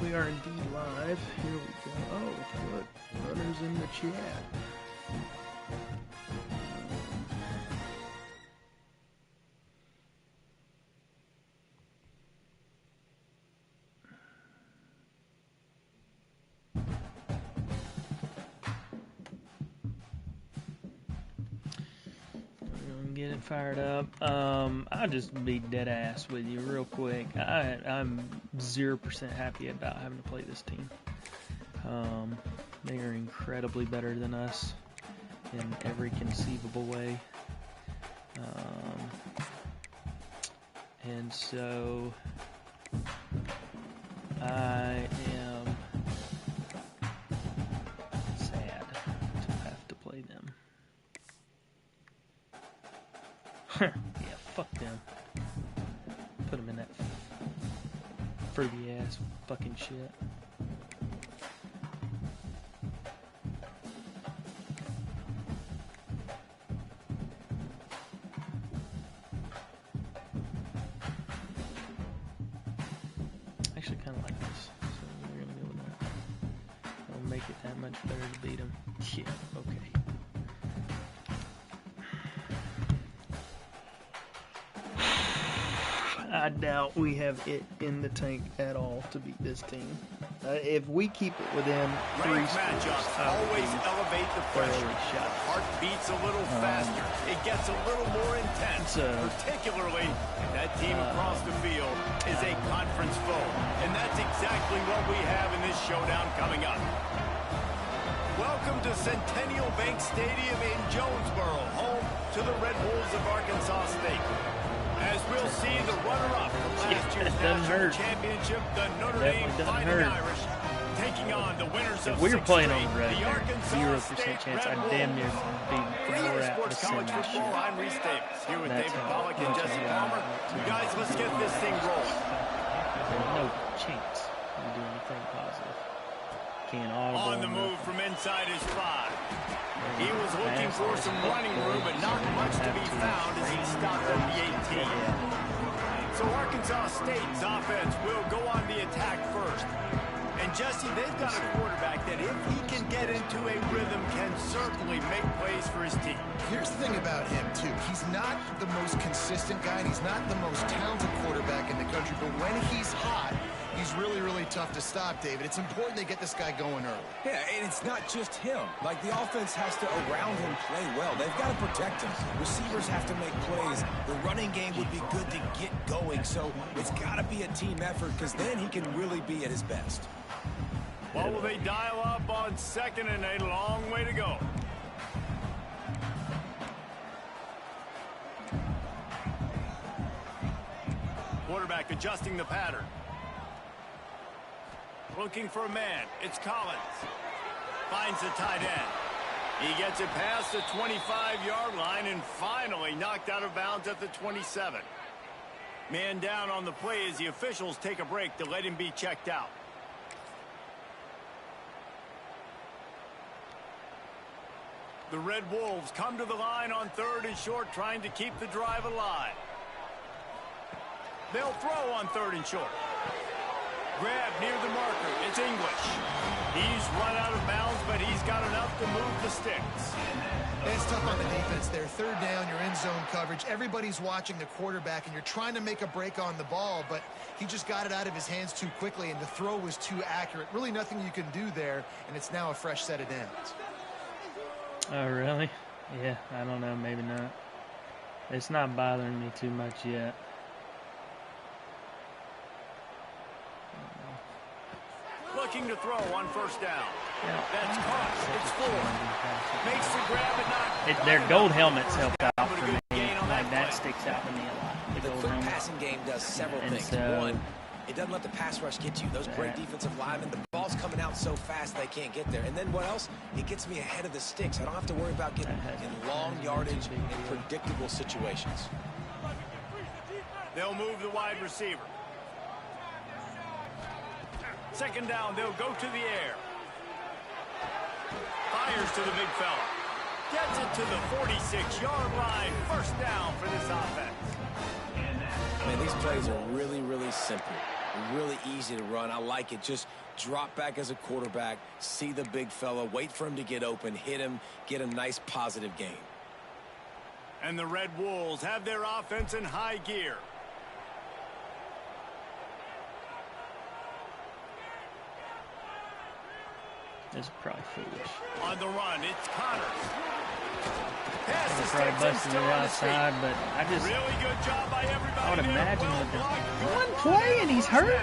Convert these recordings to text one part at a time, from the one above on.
We are indeed live. Here we go. Oh, look, runners in the chat. Get it fired up. I'll just be dead ass with you real quick. I'm 0% happy about having to play this team. They are incredibly better than us in every conceivable way. And so I am sad to have to play them. Yeah, fuck them. Put them in that fruity ass fucking shit. Actually, kind of like this, so we're gonna go with that. That'll make it that much better to beat them. Yeah, okay. I doubt we have it in the tank at all to beat this team. If we keep it within 3 scores, always elevate the pressure. Heart beats a little faster. It gets a little more intense. Particularly if that team across the field is a conference foe. And that's exactly what we have in this showdown coming up. Welcome to Centennial Bank Stadium in Jonesboro, home to the Red Wolves of Arkansas State. As we'll see the runner-up from last year's national championship, the Notre Dame Fighting Irish, taking on the winners of if we were playing on the red, Arkansas 0% State chance. Red I'd damn near be more apt to Sports send College this shit. Football, I'm Reese Davis, here with That's David how Pollack and much Jesse I Palmer. want You guys, let's get this thing rolling. There's no chance we do anything positive. Can't audible. On the move from inside his 5. He was looking for some running room, but not much to be found as he stopped at the 18. So Arkansas State's offense will go on the attack first. And Jesse, they've got a quarterback that if he can get into a rhythm can certainly make plays for his team. Here's the thing about him, too. He's not the most consistent guy, and he's not the most talented quarterback in the country, but when he's hot, he's really, really tough to stop, David. It's important they get this guy going early. Yeah, and it's not just him. Like, the offense has to, around him, play well. They've got to protect him. Receivers have to make plays. The running game would be good to get going, so it's got to be a team effort, because then he can really be at his best. What will they dial up on 2nd and a long way to go? Quarterback adjusting the pattern. Looking for a man. It's Collins. Finds the tight end. He gets it past the 25-yard line and finally knocked out of bounds at the 27. Man down on the play as the officials take a break to let him be checked out. The Red Wolves come to the line on 3rd and short, trying to keep the drive alive. They'll throw on 3rd and short. Grab near the marker. It's English. He's run out of bounds, but he's got enough to move the sticks. It's tough on the defense there. 3rd down, you're in zone coverage. Everybody's watching the quarterback, and you're trying to make a break on the ball, but he just got it out of his hands too quickly, and the throw was too accurate. Really nothing you can do there, and it's now a fresh set of downs. Oh, really? Yeah, I don't know. Maybe not. It's not bothering me too much looking to throw on first down. Yeah. That's caught. It's 4. Makes the grab and not. Their gold helmets help out for me. Like that sticks out to me a lot. The quick passing game does several things. One, it doesn't let the pass rush get you. Those great defensive linemen, the ball's coming out so fast they can't get there. And then what else? It gets me ahead of the sticks. I don't have to worry about getting in long yardage in predictable situations. They'll move the wide receiver. Second down, they'll go to the air. Fires to the big fella. Gets it to the 46-yard line. First down for this offense. Man, these plays are really, really simple. Really easy to run. I like it. Just drop back as a quarterback, see the big fella, wait for him to get open, hit him, get a nice positive gain. And the Red Wolves have their offense in high gear. This is probably foolish. On the run, it's Connors. Pass is probably busting the right side, but I just really good job by everybody. I would imagine with the one play and he's hurt.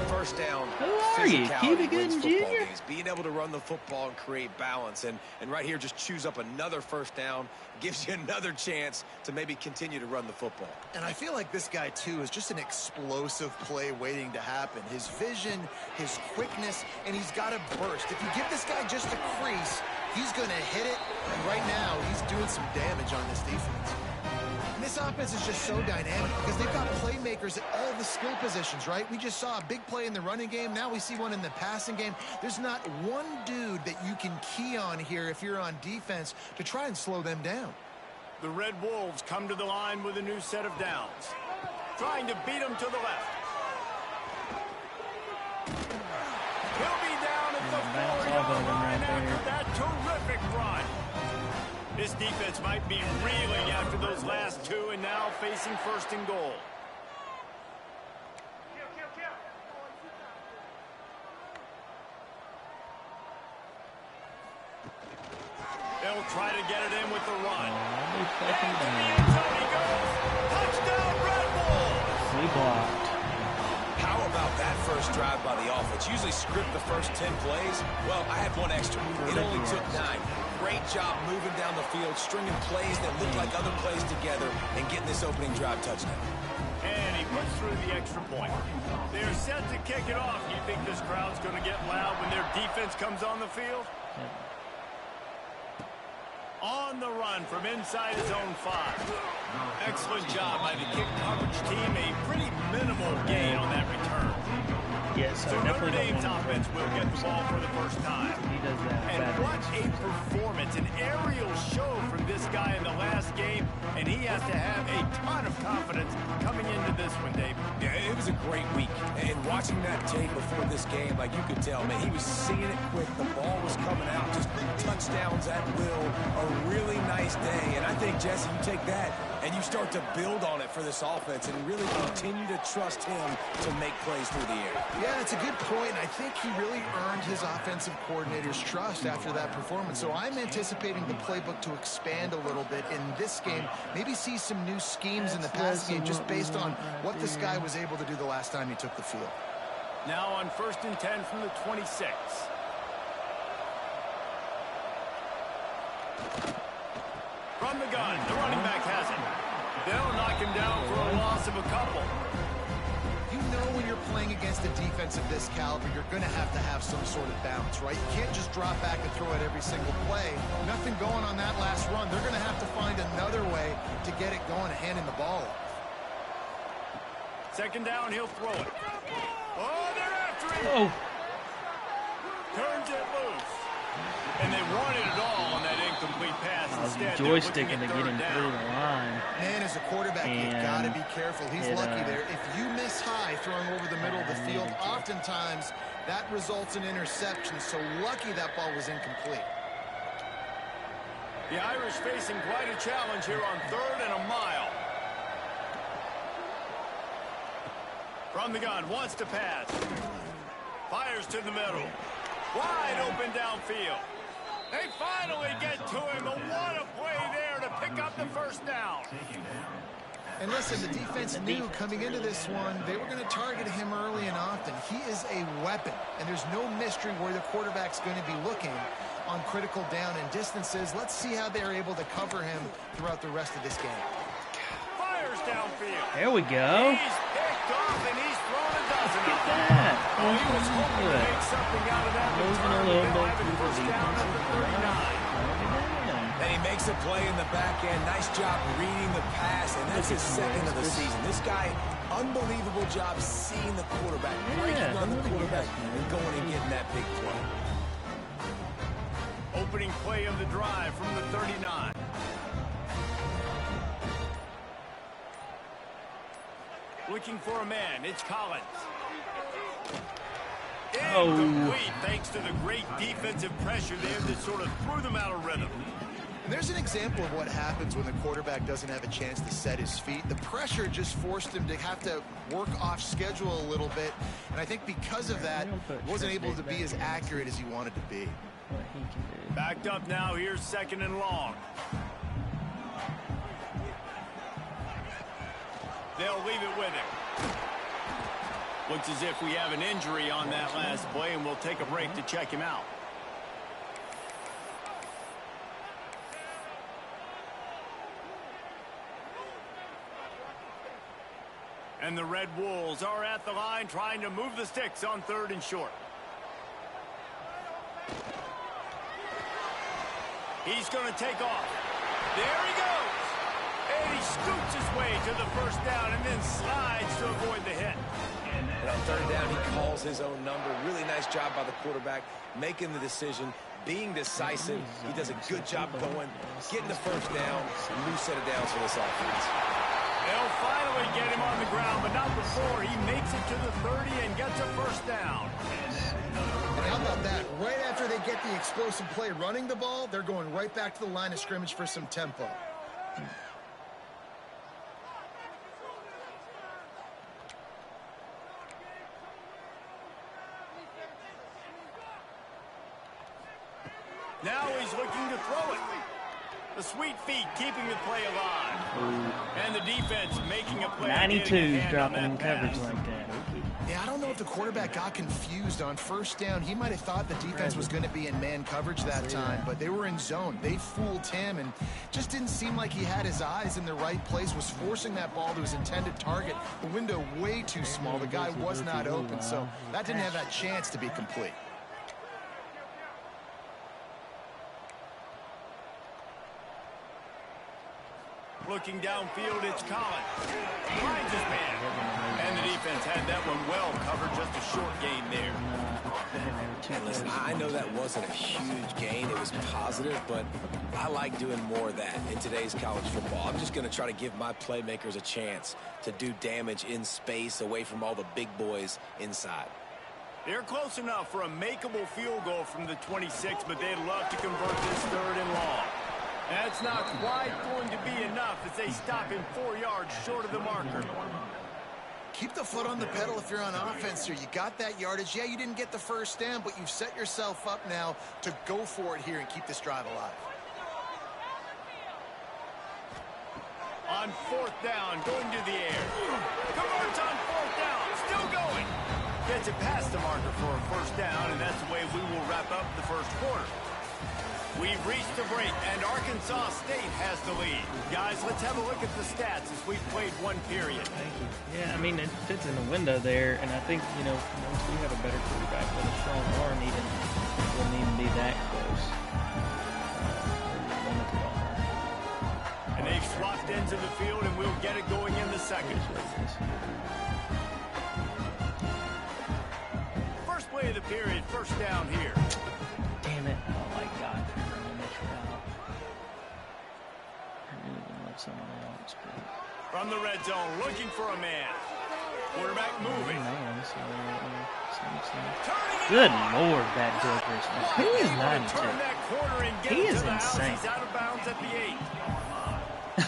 First down. Who are you, Cuba Gooden Jr.? Being able to run the football and create balance, and right here, just choose up another first down, gives you another chance to maybe continue to run the football. And I feel like this guy, too, is just an explosive play waiting to happen. His vision, his quickness, and he's got to burst. If you give this guy just a crease, he's going to hit it, and right now, he's doing some damage on this defense. And this offense is just so dynamic because they've got playmakers at all the skill positions, right? We just saw a big play in the running game. Now we see one in the passing game. There's not one dude that you can key on here if you're on defense to try and slow them down. The Red Wolves come to the line with a new set of downs. Trying to beat them to the left. He'll be down at the 4-yard line after that terrific run. This defense might be reeling after those last two and now facing first and goal. They'll try to get it in with the run. Touchdown, Red Bulls! We blocked. How about that first drive by the offense? Usually script the first 10 plays. Well, I had one extra. It only took 9. Great job moving down the field, stringing plays that look like other plays together, and getting this opening drive touchdown. And he puts through the extra point. They're set to kick it off. You think this crowd's going to get loud when their defense comes on the field? On the run from inside his own 5. Excellent job by the kick coverage team. A pretty minimal gain on that return. Yes, so Notre Dame's offense will get the ball for the first time. He does that. And what a performance. An aerial show from this guy in the last game. And he has to have a ton of confidence coming into this one, Dave. Yeah, it was a great week. And watching that tape before this game, like you could tell, man, he was seeing it quick. The ball was coming out. Just touchdowns at will. A really nice day. And I think, Jesse, you take that and you start to build on it for this offense and really continue to trust him to make plays through the air. Yeah, it's a good point. I think he really earned his offensive coordinator's trust after that performance. So I'm anticipating the playbook to expand a little bit in this game. Maybe see some new schemes in the pass game just based on what this guy was able to do the last time he took the field. Now on 1st and 10 from the 26. From the gun, the running back has it. They'll knock him down for a loss of a couple. You know when you're playing against a defense of this caliber, you're going to have some sort of balance, right? You can't just drop back and throw it every single play. Nothing going on that last run. They're going to have to find another way to get it going and handing the ball off. Second down, he'll throw it. Oh, they're after him. Oh. Turns it loose. And they wanted it all on that incomplete pass. Instead, joysticking to get him through the line. Man, as a quarterback, you've got to be careful. He's lucky there. If you miss high throwing over the middle of the field, oftentimes that results in interception. So lucky that ball was incomplete. The Irish facing quite a challenge here on 3rd and a mile. From the gun, wants to pass. Fires to the middle. Wide open downfield. They finally get to him, but what a play there to pick up the first down. And listen, the defense knew coming into this one, they were going to target him early and often. He is a weapon, and there's no mystery where the quarterback's going to be looking on critical down and distances. Let's see how they're able to cover him throughout the rest of this game. Fires downfield. There we go. He's picked off, and he's thrown a dozen of them. That. Oh, he was hoping to make something out of that Moving return. a little They'll bit have to it the first down at the 39. And he makes a play in the back end. Nice job reading the pass, and that's his second of the season. This guy, unbelievable job seeing the quarterback, breaking on the quarterback, and going and getting that big play. Opening play of the drive from the 39. Looking for a man. It's Collins. Incomplete, thanks to the great defensive pressure there that sort of threw them out of rhythm. And there's an example of what happens when the quarterback doesn't have a chance to set his feet. The pressure just forced him to have to work off schedule a little bit. And I think because of that, wasn't able to be as accurate as he wanted to be. Backed up now. Here's 2nd and long. They'll leave it with him. Looks as if we have an injury on that last play, and we'll take a break to check him out. And the Red Wolves are at the line trying to move the sticks on 3rd and short. He's going to take off. There he goes. And he scoots his way to the first down and then slides to avoid the hit. And on 3rd down, he calls his own number. Really nice job by the quarterback, making the decision, being decisive. He does a good job going, getting the first down, a new set of downs for this offense. They'll finally get him on the ground, but not before he makes it to the 30 and gets a first down. And how about that? Right after they get the explosive play running the ball, they're going right back to the line of scrimmage for some tempo. Now he's looking to throw it. The sweet feet keeping the play alive. And the defense making a play. 92's dropping in coverage like that. Yeah, I don't know if the quarterback got confused on first down. He might have thought the defense was going to be in man coverage that time, but they were in zone. They fooled him and just didn't seem like he had his eyes in the right place, was forcing that ball to his intended target. The window way too small. The guy was not open, so that didn't have that chance to be complete. Looking downfield, it's Collins. Finds his man. And the defense had that one well covered. Just a short gain there. And listen, I know that wasn't a huge gain. It was positive, but I like doing more of that in today's college football. I'm just going to try to give my playmakers a chance to do damage in space away from all the big boys inside. They're close enough for a makeable field goal from the 26, but they'd love to convert this 3rd and long. That's not quite going to be enough as they stop him 4 yards short of the marker. Keep the foot on the pedal if you're on offense here. You got that yardage. Yeah, you didn't get the first down, but you've set yourself up now to go for it here and keep this drive alive. On 4th down, going to the air. Converts on 4th down, still going. Gets it past the marker for a first down, and that's the way we will wrap up the first quarter. We've reached the break, and Arkansas State has the lead. Guys, let's have a look at the stats as we've played one period. Thank you. Yeah, I mean, it fits in the window there, and I think, you know, once you have a better quarterback with a strong arm, wouldn't even be that close. Limited arm. And they've swapped ends of the field, and we'll get it going in the second. First play of the period, first down here. Damn it. Oh, my God. Running this route. I didn't even let someone else. From the red zone, looking for a man. Quarterback moving. Good Lord, that Joker's. Who is 92? He is insane. He's out of bounds at the 8.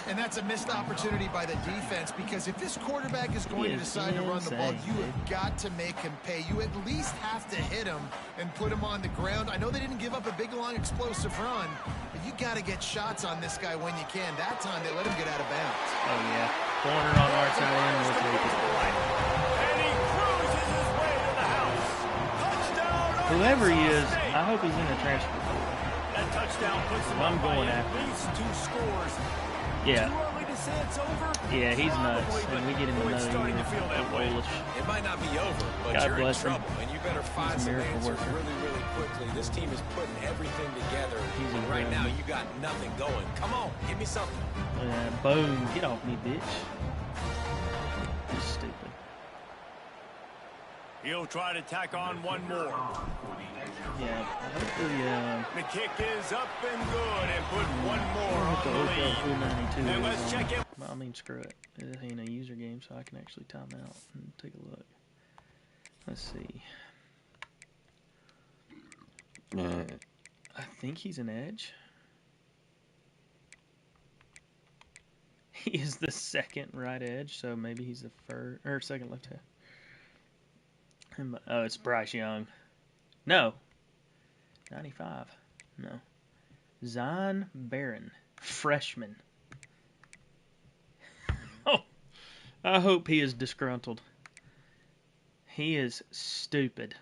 And that's a missed opportunity by the defense, because if this quarterback is going to decide to run the ball, you have got to make him pay. You at least have to hit him and put him on the ground. I know they didn't give up a big, long, explosive run, but you got to get shots on this guy when you can. That time they let him get out of bounds. Oh, yeah. corner on our tight end. We'll take it. And he cruises his way to the house. Touchdown. Whoever he is, I hope he's in the transfer portal. That touchdown puts him I'm up by going at after him. least 2 scores. Yeah. Too early to say it's over? Yeah, he's nuts. Probably, And we get him but another it's starting year. to feel that We're way. bullish. It might not be over, but God you're in bless him. trouble, and you better find He's a some miracle answers worker. really, really quickly. This team is putting everything together. He's a Right gun. now, you got nothing going. Come on, give me something. Boom. Get off me, bitch. You're stupid. He'll try to tack on one more. Yeah. Hopefully, The kick is up and good and put one more I'll on have to the look up lead. who 92 And is let's on. check in. Well, I mean, screw it. It ain't a user game, so I can actually time out and take a look. Let's see. I think he's an edge. He is the second right edge, so maybe he's the first or second left half. Oh, it's Bryce Young. No. 95. No. Zion Barron, freshman. Oh, I hope he is disgruntled. He is stupid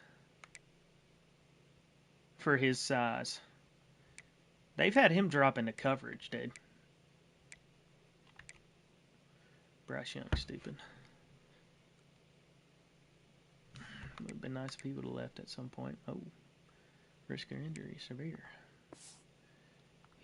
for his size. They've had him drop into coverage, dude. Bryce Young, stupid. It would have been nice if he would have left at some point. Oh, risk of injury, severe.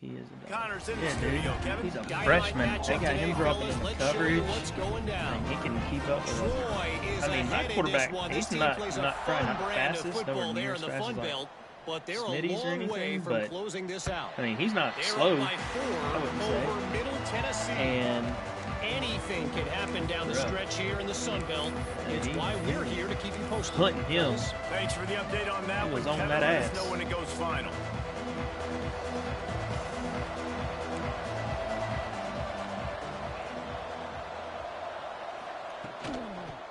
He is a dog. Connor's in the Yeah, studio, dude. Kevin. He's a Guy freshman. might match They up got today, him dropping fellas. into Let's show coverage. you what's going down. And he can keep up with us. Troy is I mean, my ahead in quarterback, this one. he's This team not plays a probably fun not the brand of fastest, football nowhere there near in as the fast Fun as like Belt, but they're a Smitty's or long way anything, from but closing this out. I mean, he's not They're slow. up by 4 I wouldn't say. over Middle Tennessee. And Anything can happen down the Rough. stretch here in the Sun Belt. It's he- why we're here to keep you posted. putting him. Thanks for the update on that He was one, on Kevin. that Let us ass. know when it goes final.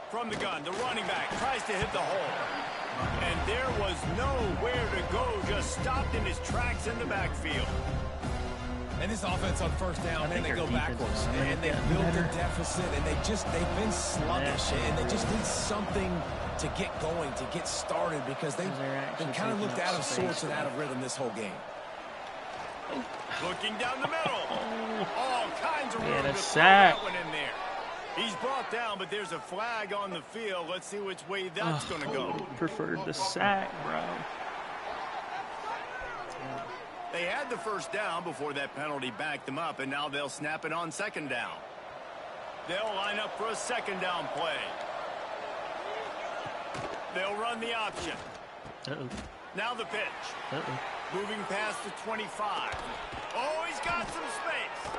From the gun, the running back tries to hit the hole. And there was nowhere to go, just stopped in his tracks in the backfield. And this offense on first down, man, they our go defense backwards. is And they getting built better. a deficit, and they've been sluggish. And they just need something to get going, to get started, because they've They're actually been kind of taking looked up out of space. sorts and out of rhythm this whole game. Looking down the middle. All kinds of room Yeah, to a throw sack. that one in there. He's brought down, but there's a flag on the field. Let's see which way that's going to go. Preferred the sack, bro. They had the first down before that penalty backed them up, and now they'll snap it on second down. They'll line up for a second down play. They'll run the option. Uh-oh. Now the pitch. Uh-oh. Moving past the 25. Oh, he's got some space.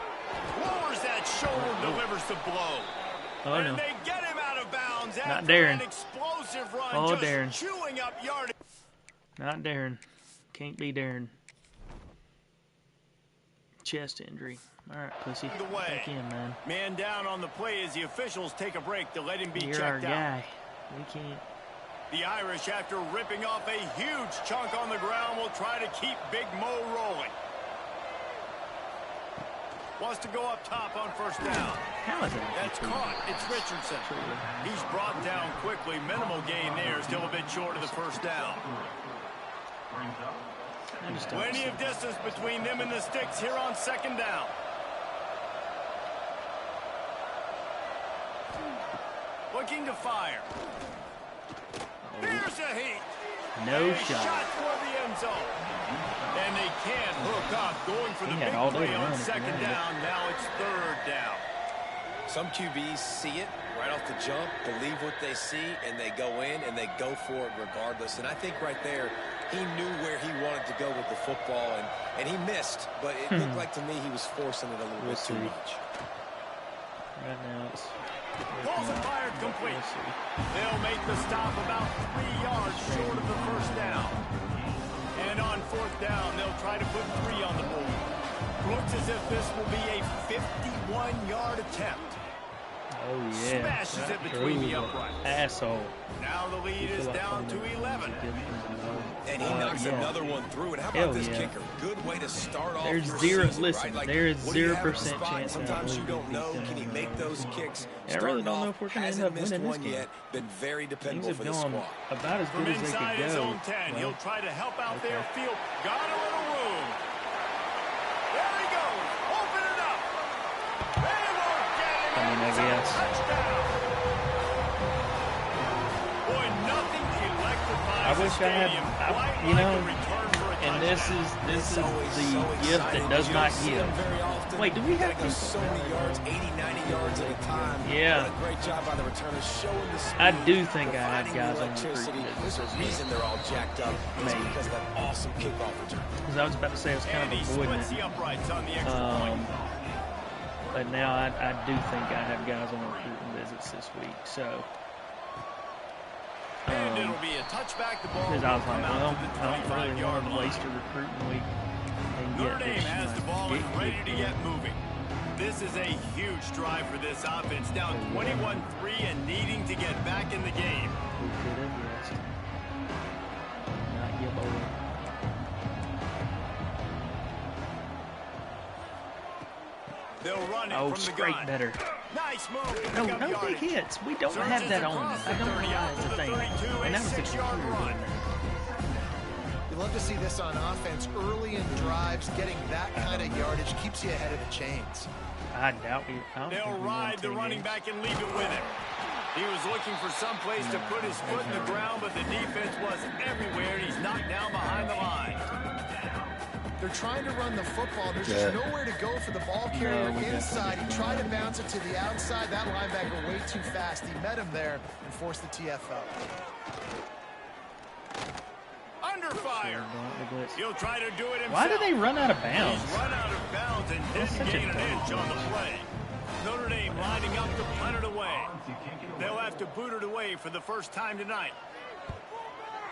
Lowers that shoulder, delivers the blow. Oh, and no. they get him out of bounds Not after Darren. an explosive run, Oh, just Darren. chewing up yardage. Not Darren. Can't be Darren. Chest injury. All right, pussy. The way. Back in, man. Man down on the play as the officials take a break to let him be You're our checked out. guy. We can't. The Irish, after ripping off a huge chunk on the ground, will try to keep Big Mo rolling. Wants to go up top on first down. How is it? That's caught. It's Richardson. He's brought down quickly. Minimal gain there. Still a bit short of the first down. I just don't Plenty see of distance between them and the sticks here on second down. Looking to fire. Here's a heat. No A shot. shot toward the end zone. And they can't hook up. Going for the He had big all day play to on run it, second yeah. down. Now it's third down. Some QBs see it right off the jump, believe what they see, and they go in and they go for it regardless. And I think right there, he knew where he wanted to go with the football, and he missed. But it looked like to me he was forcing it a little We'll bit too see. much. Right now it's. Balls are fired complete. We'll see. They'll make the stop about 3 yards short of the first down. And on fourth down, they'll try to put 3 on the board. Looks as if this will be a 51-yard attempt. Oh, yeah. Smashes it between the uprights. Asshole. Now the lead is down to 11. And he knocks another one through. And how about this kicker? Good way to start off your season, right? Like, there is what do you have 0% at the spot? chance. Sometimes you don't know. Can he make those kicks? I really don't know if we're going to end up winning this game. Yet. Been very dependable for the Things have squad. gone about as good as they could Inside his go. own 10, he'll try to help out their field. Got a little room. There he goes. Open it up. They won't get it. I mean, I guess. Touchdown. Boy, nothing electrifies I wish I had, you know, and this is the gift that does not give. Wait, do we have to? So many yards, 80, 90 yards at a time. Yeah. What a great job by the returners showing the speed. I do think I have guys on the electricity. recruiting There's a reason they're all jacked up. It's because of that awesome kickoff return. Because I was about to say I was kind of avoiding the it. uprights on the extra point. But now I do think I have guys on recruiting visits this week. So. And it'll be a touchback. The ball Because I was like, well, the I don't really 25-yard want to line. waste a recruiting week and Notre get Dame this has the ball and ready to kicked. get moving. This is a huge drive for this offense. Down 21-3 and needing to get back in the game. We could have guessed. Not give away. They'll run it Oh, from the straight gun. better. Nice move. to No, pick up no yardage. big hits. We don't have that on us. I don't know why it's a thing. And that was a yard run. You love to see this on offense. Early in drives, getting that kind of yardage keeps you ahead of the chains. I doubt we. I don't They'll think we won ride the 10 running games. back and leave it with him. He was looking for some place to put his foot in the ground, but the defense was everywhere, and he's knocked down behind the line. They're trying to run the football. There's just nowhere to go for the ball carrier we inside. He tried to bounce it to the outside. That linebacker way too fast. He met him there and forced the TFL. Under fire. He'll try to do it himself. Why did they run out of bounds? He's run out of bounds and That's didn't such a gain an dumb inch on the play. Notre Dame lining up to punt it away. They'll have to boot it away for the first time tonight.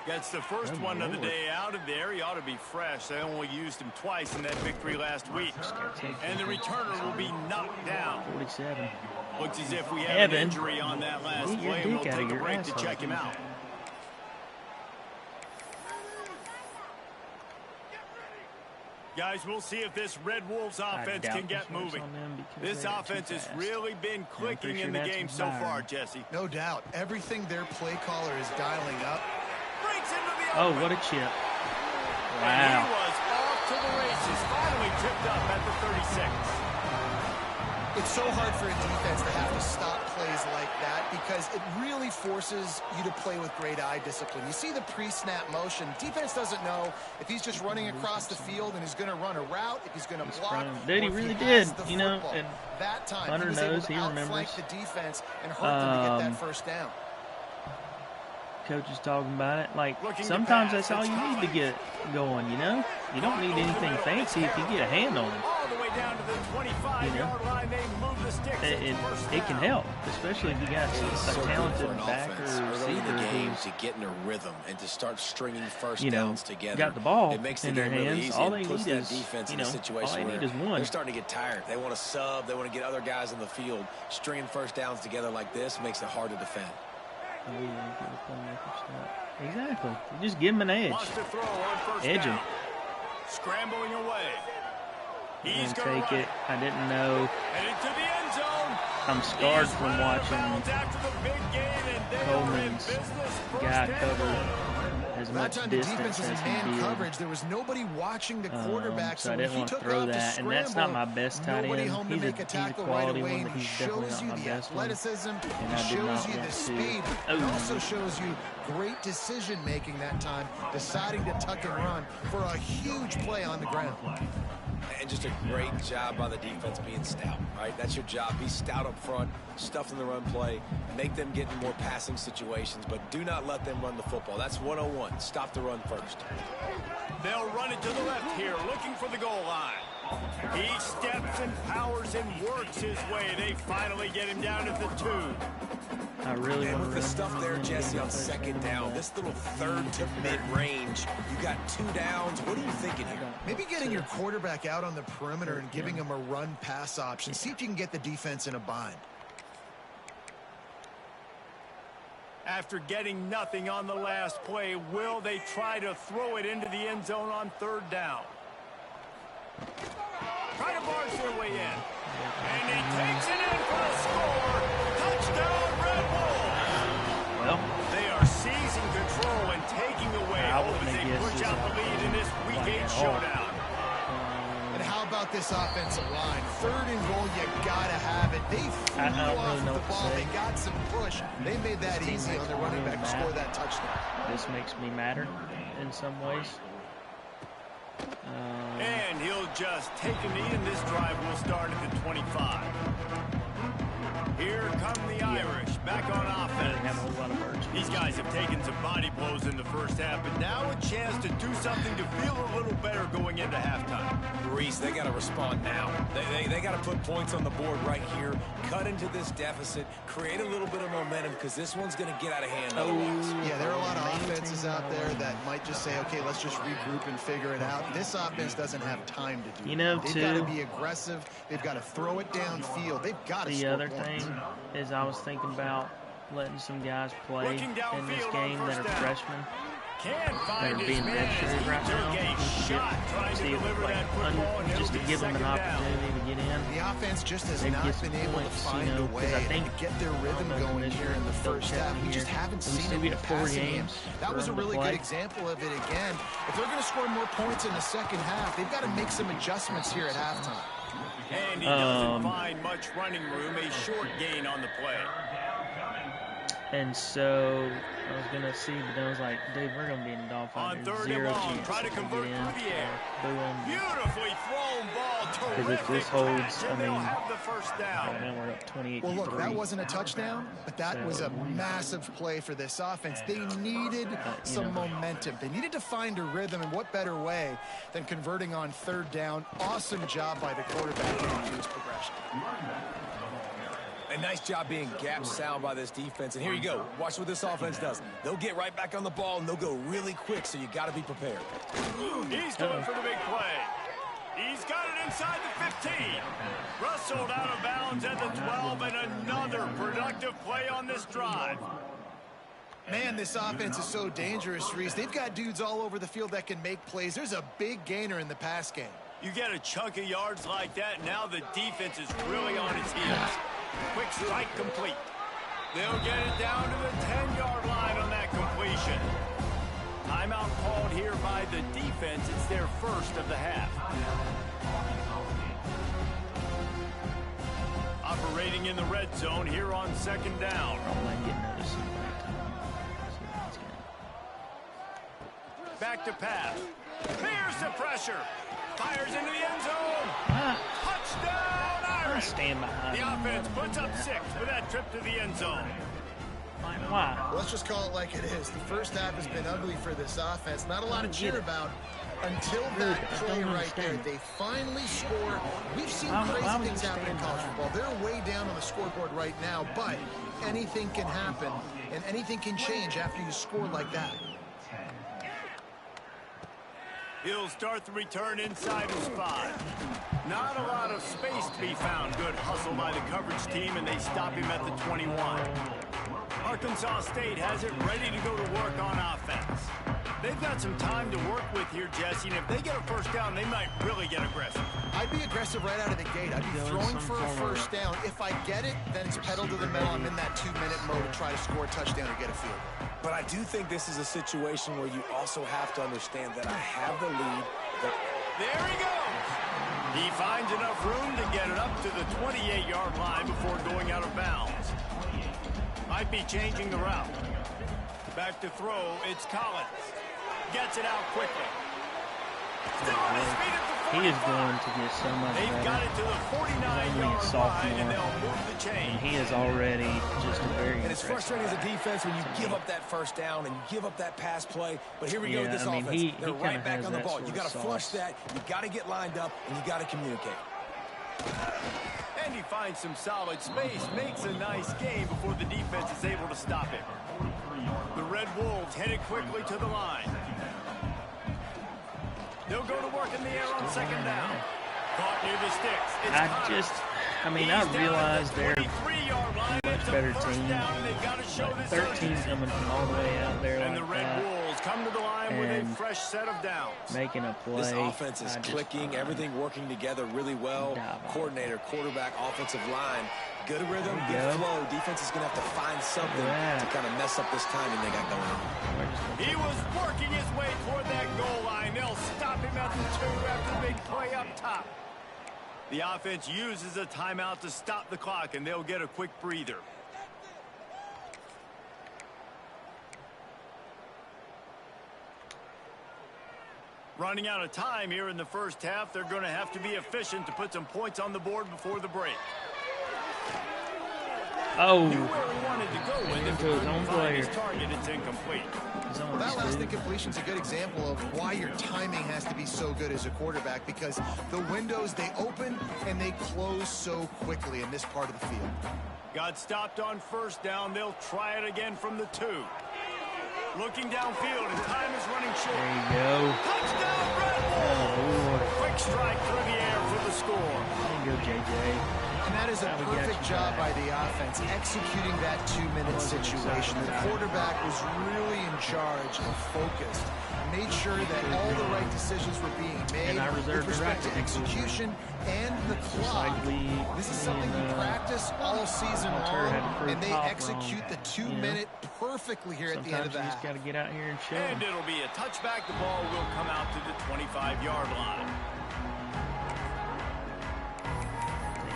Gets the first one of the day out of there. He ought to be fresh. They only used him twice in that victory last week. And the returner will be knocked down. 47. Looks as if we have an Evan, injury on that last get your play, and we'll dick out of take a your break to asshole. check him out. Guys, we'll see if this Red Wolves offense can get moving. This offense has really been clicking in the game so far, Jesse. No doubt. Everything their play caller is dialing up. Breaks into the Oh, open. what a chip. And he Wow. was off to the races, finally tripped up at the 36. It's so hard for a defense to have to stop plays like that because it really forces you to play with great eye discipline. You see the pre-snap motion. Defense doesn't know if he's just running across the field and he's going to run a route, if he's going to block. Dude, he or if really has did. the You know, football. and that time Hunter he was able knows, to he outflank remembers. the defense and hurt them to get that first down. Coach is talking about it. Like, Looking to sometimes pass, that's all it's you need to Collins. get going, you know? You don't need anything fancy if you get a hand on it. All the way down to the 25-yard line, they move the sticks. It can help, especially if you got a talented backer or early in the receiver game who's, to get in a rhythm and to start stringing first you know, downs together. got the ball it makes in the their game really hands. easy All and they puts need that is, defense you in a know, situation all they where need is one. they're starting to get tired. They want to sub. They want to get other guys in the field. Stringing first downs together like this makes it hard to defend. Exactly. You just give him an edge. Wants to throw on first Edge him. down. Scrambling away. He's And going take to it. I didn't know. And into the end zone. I'm scarred He's from run out of watching bounds after the big game, and they are in Coleman's business. First guy and cover goal. as That much time the distance defense is as in he man did. coverage. There was nobody watching the quarterback, So I when didn't he want to took throw off to that, and that's not scramble, my best tight nobody end. home to He's make a a tackle quality right away, one, and but he he's definitely shows not you my the best one. athleticism, And I he did not shows you want the to. speed, and also shows you great decision making that time, deciding to tuck and run for a huge play on the ground. And just a great job by the defense being stout, right? That's your job. Be stout up front, stuff in the run play, make them get in more passing situations, but do not let them run the football. That's 101. Stop the run first. They'll run it to the left here, looking for the goal line. He steps and powers and works his way. They finally get him down at the 2. I really And want with to the stuff there, Jesse, on second down, this little third to mid-range, you got 2 downs. What are you thinking here? Maybe getting your quarterback out on the perimeter and giving him a run-pass option. See if you can get the defense in a bind. After getting nothing on the last play, will they try to throw it into the end zone on 3rd down? Try to barge their way in. And he takes it in for a score. Touchdown, Red Bulls. Well, they are seizing control and taking away hope as they push out the lead in this Week 8 showdown. And how about this offensive line? 3rd and goal, you gotta have it. They flew off the ball. They got some push. They made that easy on the running back to score that touchdown. This makes me madder in some ways. And he'll just take a knee, and this drive will start at the 25. Here come the Irish, back on offense. These guys have taken some body blows in the first half, but now a chance to do something to feel a little better going into halftime. Reese, they got to respond now. They got to put points on the board right here, cut into this deficit, create a little bit of momentum, because this one's going to get out of hand otherwise. Yeah, there are a lot of offenses out there that might just say, okay, let's just regroup and figure it out. This offense doesn't have time to do that. They've got to be aggressive. They've got to throw it downfield. They've got to score points. The other thing is I was thinking about letting some guys play in this game that are freshmen that are being redshirted right now. See if, just to give them an opportunity to get in. The offense just has not been able to find a way to get their rhythm going here in the first half. We just haven't seen it in the passing game. That was a really good example of it again. If they're going to score more points in the second half, they've got to make some adjustments here at halftime. And he doesn't find much running room, a short gain on the play. And so I was going to see, but then I was like, dude, we're going to be in the dog fight. On 3rd and long, try to convert through the air. Beautifully thrown ball. Because if this holds, I mean, have the first down. Right now we're up 28-3. Well, look, that wasn't a touchdown, but that was a massive play for this offense. They needed some momentum. They needed to find a rhythm, and what better way than converting on 3rd down. Awesome job by the quarterback into his progression. A nice job being gap sound by this defense. And here you go. Watch what this offense does. They'll get right back on the ball, and they'll go really quick, so you got to be prepared. He's going for the big play. He's got it inside the 15. Rustled out of bounds at the 12, and another productive play on this drive. Man, this offense is so dangerous, Reese. They've got dudes all over the field that can make plays. There's a big gainer in the pass game. You get a chunk of yards like that, now the defense is really on its heels. Quick strike complete. They'll get it down to the 10-yard line on that completion. Timeout called here by the defense. It's their first of the half. Operating in the red zone here on 2nd down. Back to pass. Here's the pressure. Fires into the end zone. Touchdown, Irish. Stand behind the offense puts up 6 with that trip to the end zone. Why? Let's just call it like it is. The first half has been ugly for this offense. Not a lot to cheer about until that play right there. They finally score. We've seen crazy things happen in college football. They're way down on the scoreboard right now, but anything can happen, and anything can change after you score like that. He'll start the return inside his spot. Not a lot of space to be found. Good hustle by the coverage team, and they stop him at the 21. Arkansas State has it ready to go to work on offense. They've got some time to work with here, Jesse, and if they get a first down, they might really get aggressive. I'd be aggressive right out of the gate. I'd be throwing for a first down. If I get it, then it's pedal to the metal. I'm in that 2-minute mode to try to score a touchdown or get a field goal. But I do think this is a situation where you also have to understand that I have the lead. There he goes. He finds enough room to get it up to the 28-yard line before going out of bounds. Might be changing the route. Back to throw, it's Collins. Gets it out quickly. Still on his feet at the 45. He is going to get so much better. They've got it to the 49-yard line, and they'll move the chain. And he is already just a very And it's frustrating as a defense when you give up that first down and you give up that pass play. But here we go with this offense. They're right back on the ball. You got to flush that. You got to get lined up, and you got to communicate. And he finds some solid space, makes a nice game before the defense is able to stop him. The Red Wolves headed quickly to the line. They'll go to work in the air on 2nd down. Caught near the sticks. I mean, I realize they're a much better team. But 13 coming from all the way out there like that. Come to the line with a fresh set of downs. Making a play. This offense is clicking, everything working together really well. Coordinator, quarterback, offensive line. Good rhythm, good flow. Defense is going to have to find something to kind of mess up this timing they got going on. He was working his way toward that goal line. They'll stop him at the 2 after the big play up top. The offense uses a timeout to stop the clock, and they'll get a quick breather. Running out of time here in the first half, they're going to have to be efficient to put some points on the board before the break. Oh, Knew where he wanted to go with into his own player. His target, it's incomplete. Well, that last incompletion is a good example of why your timing has to be so good as a quarterback, because the windows, they open and they close so quickly in this part of the field. Got stopped on first down. They'll try it again from the 2. Looking downfield, and time is running short. There you go. Touchdown, Red Bull! Oh, quick strike through the air for the score. There you go, JJ. And that is a perfect job by the offense, executing that 2-minute situation. The quarterback was really in charge and focused. Made sure that all the right decisions were being made with respect to execution and the clock. This is something we practice all season long, and they execute the 2-minute perfectly here at the end of that. You just got to get out here and show. And it'll be a touchback. The ball will come out to the 25-yard line.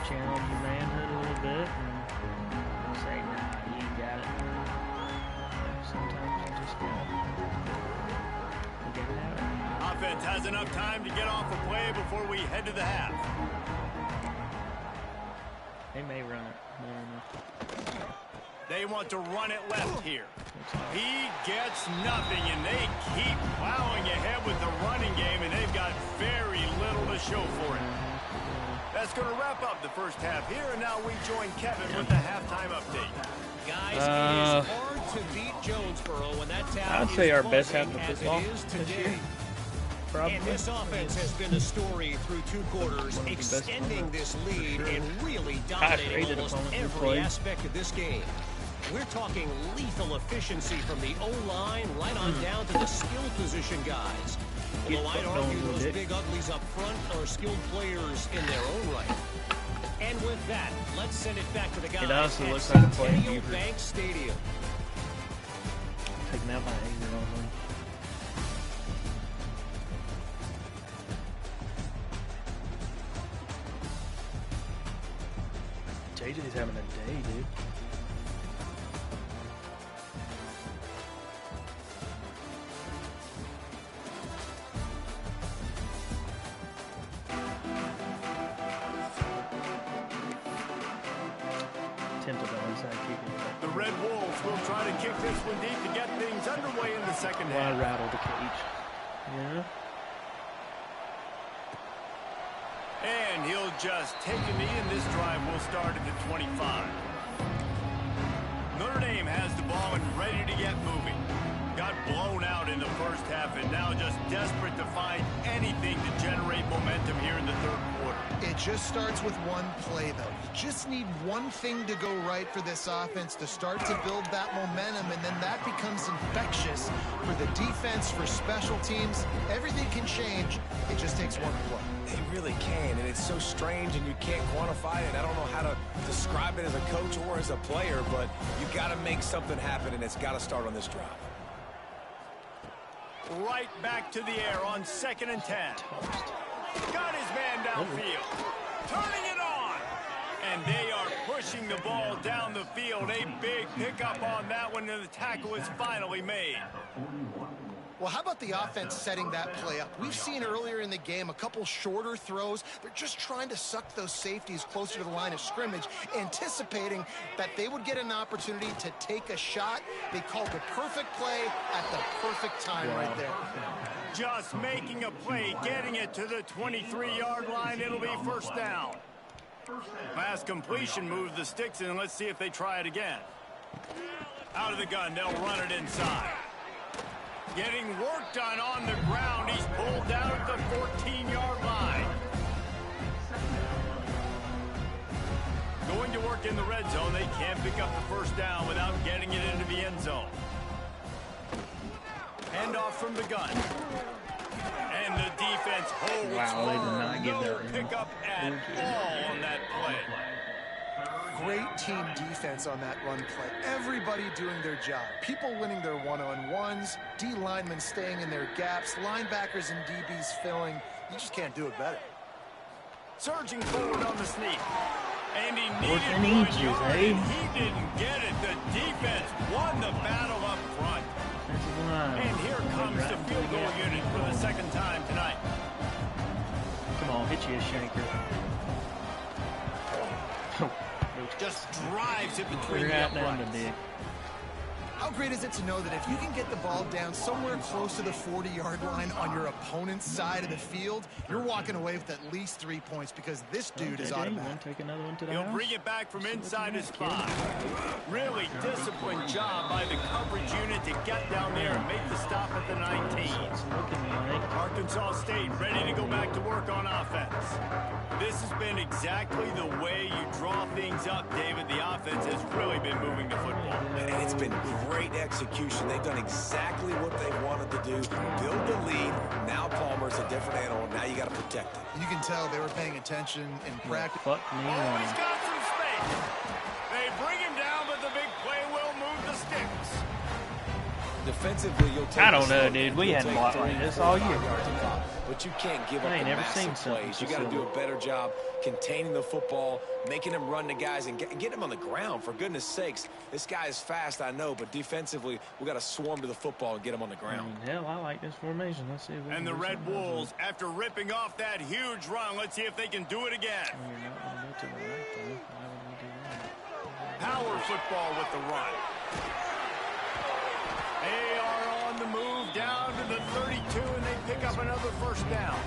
Challenge your manhood a little bit and say, nah, you ain't got it. Sometimes you just gotta get it out. Offense has enough time to get off a play before we head to the half. They may run it. They want to run it left here. He gets nothing, and they keep plowing ahead with the running game, and they've got very little to show for it. That's going to wrap up the first half here, and now we join Kevin with the halftime update. Guys, it is hard to beat Jonesboro when that town I'd say our best half of football this year. Probably. And this offense has been a story through 2 quarters, extending this lead and really dominating almost every aspect of this game. We're talking lethal efficiency from the O-line right on down to the skill position guys. Although I'd argue those big uglies up front are skilled players in their own right. And with that, let's send it back to the guys. It honestly looks like a playing Bank Stadium. Taking out my anger on them. JJ's having a day, dude. The Red Wolves will try to kick this one deep to get things underway in the second half. I rattled the cage. Yeah. And he'll just take a knee, and this drive will start at the 25. Notre Dame has the ball and ready to get moving. Got blown out in the first half, and now just desperate to find anything to generate momentum here in the third quarter. It just starts with one play, though. You just need one thing to go right for this offense to start to build that momentum, and then that becomes infectious for the defense, for special teams. Everything can change. It just takes one play. It really can, and it's so strange, and you can't quantify it. I don't know how to describe it as a coach or as a player, but you got to make something happen, and it's got to start on this drive. Right back to the air on 2nd and 10. Got his man downfield. Turning it on. And they are pushing the ball down the field. A big pickup on that one, and the tackle is finally made. Well, how about the offense setting that play up? We've seen earlier in the game a couple shorter throws. They're just trying to suck those safeties closer to the line of scrimmage, anticipating that they would get an opportunity to take a shot. They called the perfect play at the perfect time right there. Just making a play, getting it to the 23-yard line. It'll be first down. Pass completion moves the sticks, and let's see if they try it again. Out of the gun, they'll run it inside. Getting work done on the ground. He's pulled down at the 14-yard line. work in the red zone. They can't pick up the first down without getting it into the end zone. Hand off from the gun. And the defense holds firm. No pickup at all on that play. Great team defense on that run play. Everybody doing their job. People winning their one-on-ones, D linemen staying in their gaps, linebackers and DBs filling. You just can't do it better. Surging forward on the sneak. And he needed 1 yard, and he didn't get it. The defense won the battle up front. And here comes the field goal unit for the second time tonight. Come on, hit you a shanker. Just drives it between the uprights. How great is it to know that if you can get the ball down somewhere close to the 40-yard line on your opponent's side of the field, you're walking away with at least 3 points because this dude is automatic. Take another one to the He'll bring it back from inside his 5. Really disciplined job by the coverage unit to get down there and make the stop at the 19. Arkansas State ready to go back to work on offense. This has been exactly the way you draw things up, David. The offense has really been moving the football. And it's been great execution. They've done exactly what they wanted to do. Build the lead. Now Palmer's a different animal. Now you got to protect it. You can tell they were paying attention in practice. He's got some space. They bring him down, but the big play will move the sticks. Defensively, you'll take I don't know, dude. We hadn't blocked like this all year. But you can't give up the massive plays. You got to do a better job containing the football, making them run the guys, and get them on the ground. For goodness sakes, this guy is fast, I know, but defensively, we got to swarm to the football and get him on the ground. Hell, I like this formation. Let's see if we and the Red Wolves, after ripping off that huge run, let's see if they can do it again. Power football with the run. They are on the move down to the 32, and they pick up another first down.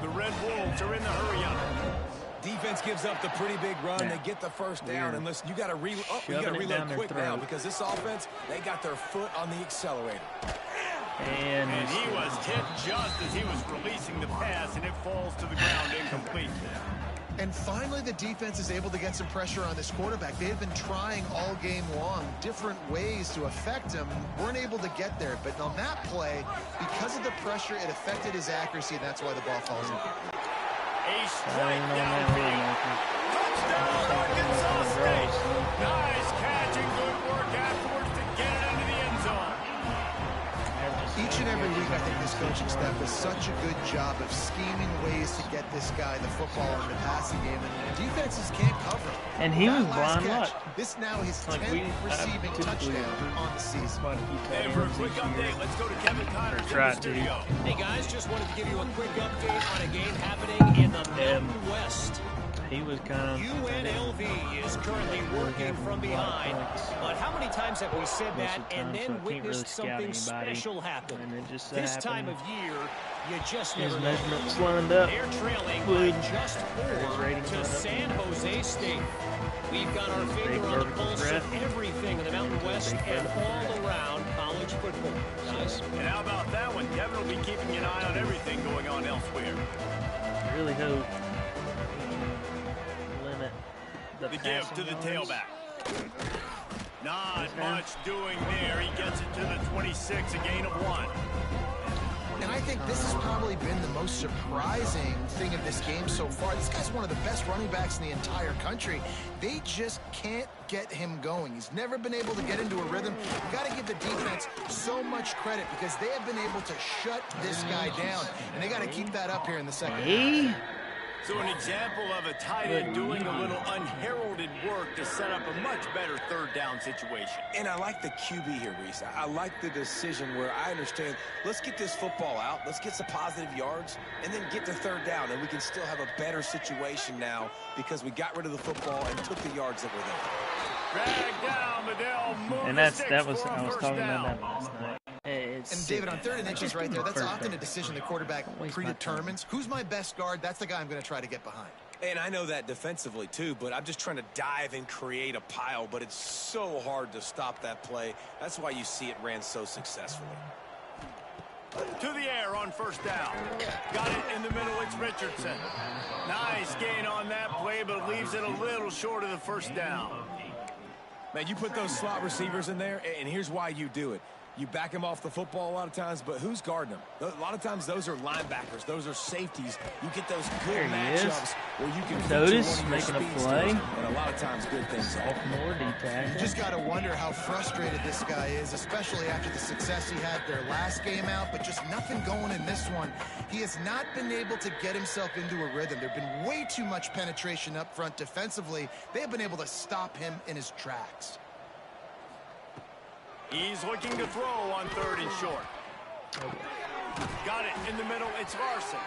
The Red Wolves are in the hurry-up. Defense gives up the pretty big run. They get the first down. And listen, you got to reload quick now because this offense, they got their foot on the accelerator. And he was hit just as he was releasing the pass, and it falls to the ground incomplete. And finally, the defense is able to get some pressure on this quarterback. They have been trying all game long different ways to affect him. Weren't able to get there. But on that play, because of the pressure, it affected his accuracy, and that's why the ball falls in. A straight downfield. Touchdown, Arkansas State. Nice catch and good work afterwards to get it into the end zone. Each and every week, I think this coaching staff does such a good job of scheming ways to get this guy the football in the passing game, and defenses can't cover him. And he was blind luck. This now his 10th receiving touchdown on the season. And for a quick update, let's go to Kevin Connors in the studio. Hey guys, just wanted to give you a quick update on a game happening in the Mountain West. He was kind of... UNLV is currently working from behind. But how many times have we said that and then witnessed something special happen? This time of year, you just never know. They're trailing by just 4 to San Jose State. We've got our finger on the pulse of everything in the Mountain West and all around college football. Guys. And how about that one? Kevin will be keeping an eye on everything going on elsewhere. I really hope. The give to the tailback. Not much doing there. He gets it to the 26, a gain of 1. And I think this has probably been the most surprising thing of this game so far. This guy's one of the best running backs in the entire country. They just can't get him going. He's never been able to get into a rhythm. You've got to give the defense so much credit because they have been able to shut this guy down. And they got to keep that up here in the second half. So an example of a tight end doing a little unheralded work to set up a much better third down situation. And I like the QB here, Reese. I like the decision where I understand, let's get this football out, let's get some positive yards, and then get to third down, and we can still have a better situation now because we got rid of the football and took the yards that were there. Drag down, Medill, and that was I was talking about that last night. And David, on 3rd and inches right there, that's often a decision the quarterback predetermines. Who's my best guard? That's the guy I'm going to try to get behind. And I know that defensively, too, but I'm just trying to dive and create a pile, but it's so hard to stop that play. That's why you see it ran so successfully. To the air on 1st down. Got it in the middle, it's Richardson. Nice gain on that play, but leaves it a little short of the first down. Man, you put those slot receivers in there, and here's why you do it. You back them off the football a lot of times, but who's guarding them? A lot of times those are linebackers. Those are safeties. You get those good matchups where you can notice making a play. And a lot of times good things. Sophomore D-tackle. You just got to wonder how frustrated this guy is, especially after the success he had their last game out, but just nothing going in this one. He has not been able to get himself into a rhythm. There's been way too much penetration up front defensively. They have been able to stop him in his tracks. He's looking to throw on 3rd and short. Got it in the middle. It's Larson.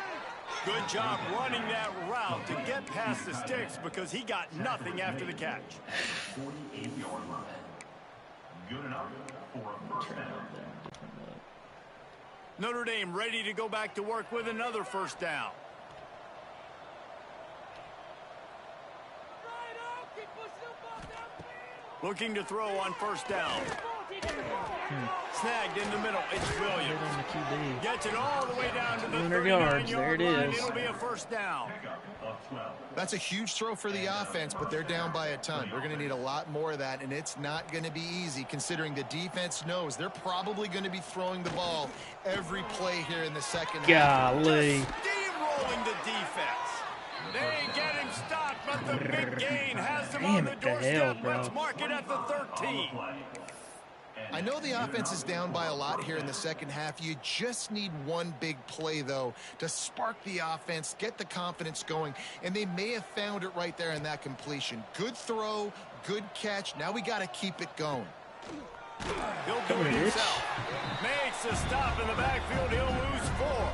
Good job running that route to get past the sticks because he got nothing after the catch. 48-yard line. Good enough for a first down. Notre Dame ready to go back to work with another first down. Looking to throw on 1st down. Snagged in the middle. It's Williams. Gets it all the way down to the 39-yard line. It'll be a first down. That's a huge throw for the offense, but they're down by a ton. We're going to need a lot more of that, and it's not going to be easy considering the defense knows they're probably going to be throwing the ball every play here in the second half. Golly. Steamrolling the defense. They get him stopped, but the big gain has them on the doorstep. Let's mark it at the 13. I know the offense is down by a lot here in the second half. You just need one big play, though, to spark the offense, get the confidence going, and they may have found it right there in that completion. Good throw, good catch. Now we got to keep it going. He'll do it himself. Makes a stop in the backfield. He'll lose 4.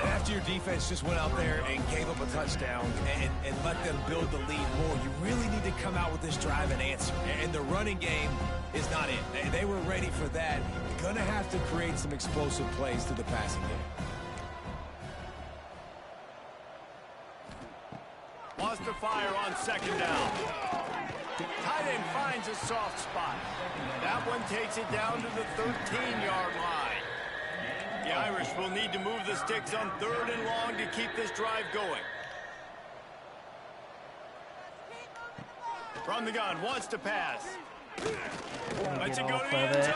After your defense just went out there and gave up a touchdown and let them build the lead more, you really need to come out with this drive and answer. And the running game is not in. They were ready for that. Going to have to create some explosive plays through the passing game. Wants to fire on 2nd down. Tight end finds a soft spot. That one takes it down to the 13-yard line. The Irish will need to move the sticks on 3rd and long to keep this drive going. From the gun, wants to pass. Lets it go to the end zone.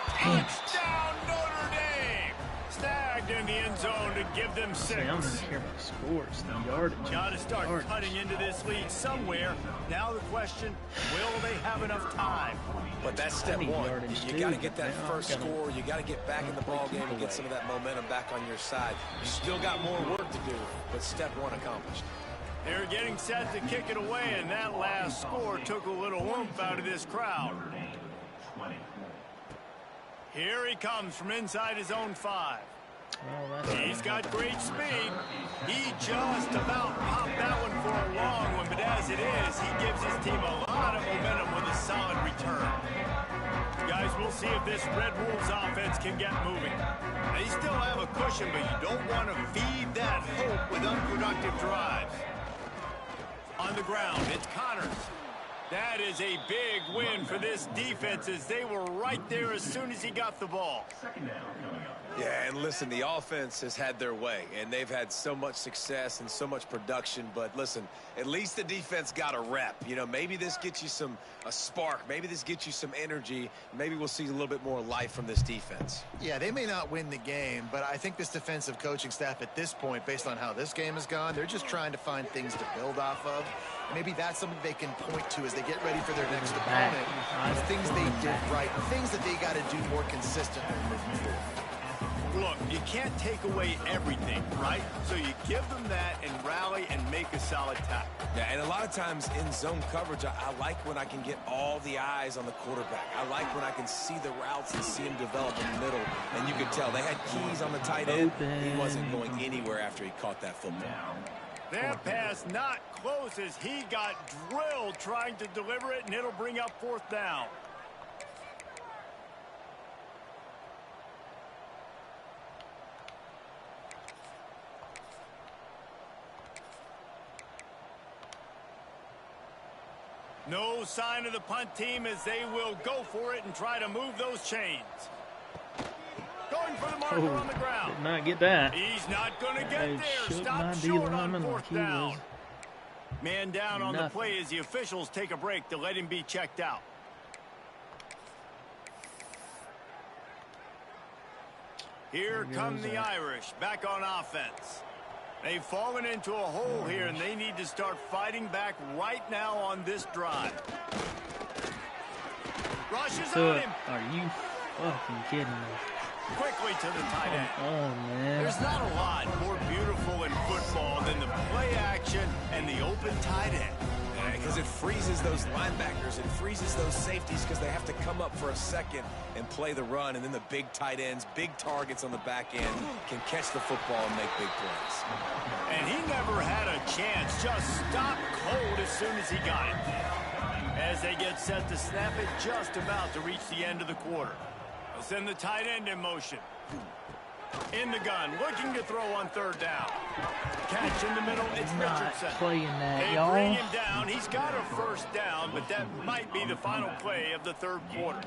Touchdown, Notre Dame. Snagged in the end zone to give them 6. I'm just here for scores. The yardage. Got to start cutting into this lead somewhere. Now the question, will they have enough time? But that's step one. You got to get that first score. You got to get back in the ball game and get some of that momentum back on your side. You still got more work to do, but step 1 accomplished. They're getting set to kick it away, and that last score took a little oomph out of this crowd. Here he comes from inside his own 5. He's got great speed. He just about popped that one for a long one, but as it is, he gives his team a lot of momentum with a solid return. Guys, we'll see if this Red Wolves offense can get moving. They still have a cushion, but you don't want to feed that hope with unproductive drives. On the ground, it's Connors. That is a big win for this defense as they were right there as soon as he got the ball. Yeah, and listen, the offense has had their way, and they've had so much success and so much production. But listen, at least the defense got a rep. You know, maybe this gets you a spark. Maybe this gets you some energy. Maybe we'll see a little bit more life from this defense. Yeah, they may not win the game, but I think this defensive coaching staff at this point, based on how this game has gone, they're just trying to find things to build off of. Maybe that's something they can point to as they get ready for their next opponent. Things they did right, things that they got to do more consistently moving forward. Look, you can't take away everything, right? So you give them that and rally and make a solid tackle. Yeah, and a lot of times in zone coverage, I like when I can get all the eyes on the quarterback. I like when I can see the routes and see him develop in the middle. And you could tell they had keys on the tight end. He wasn't going anywhere after he caught that football. That pass not close as he got drilled trying to deliver it, and it'll bring up 4th down. No sign of the punt team as they will go for it and try to move those chains. Going for the marker on the ground. Did not get that. He's not going to get there. Shook Stop my D short on lineman like fourth he down. was Man down on the nothing. play as the officials take a break to let him be checked out. Here come the Irish back on offense. They've fallen into a hole here, and they need to start fighting back right now on this drive. Rushes on him. Are you fucking kidding me? Quickly to the tight end. Oh, man. There's not a lot more beautiful in football than the play action and the open tight end. Because it freezes those linebackers, it freezes those safeties because they have to come up for a second and play the run, and then the big tight ends, big targets on the back end can catch the football and make big plays. And he never had a chance, just stopped cold as soon as he got it. As they get set to snap it, just about to reach the end of the quarter. They'll send the tight end in motion. In the gun, looking to throw on third down. Catch in the middle, it's Richardson. Playing that, They y'all. bring him down. He's got a first down, but that might be the final play of the third quarter.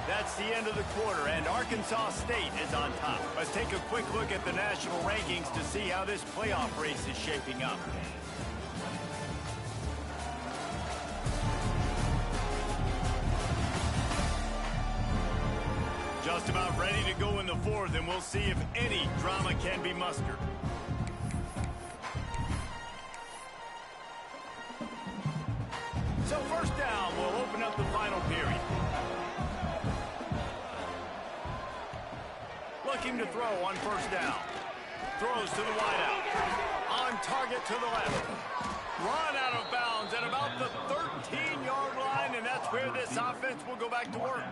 That's the end of the quarter, and Arkansas State is on top. Let's take a quick look at the national rankings to see how this playoff race is shaping up. Just about ready to go in the fourth, and we'll see if any drama can be mustered. So first down, we'll open up the final period. Looking to throw on first down. Throws to the wideout. On target to the left. Run out of bounds at about the 13-yard line, and that's where this offense will go back to work.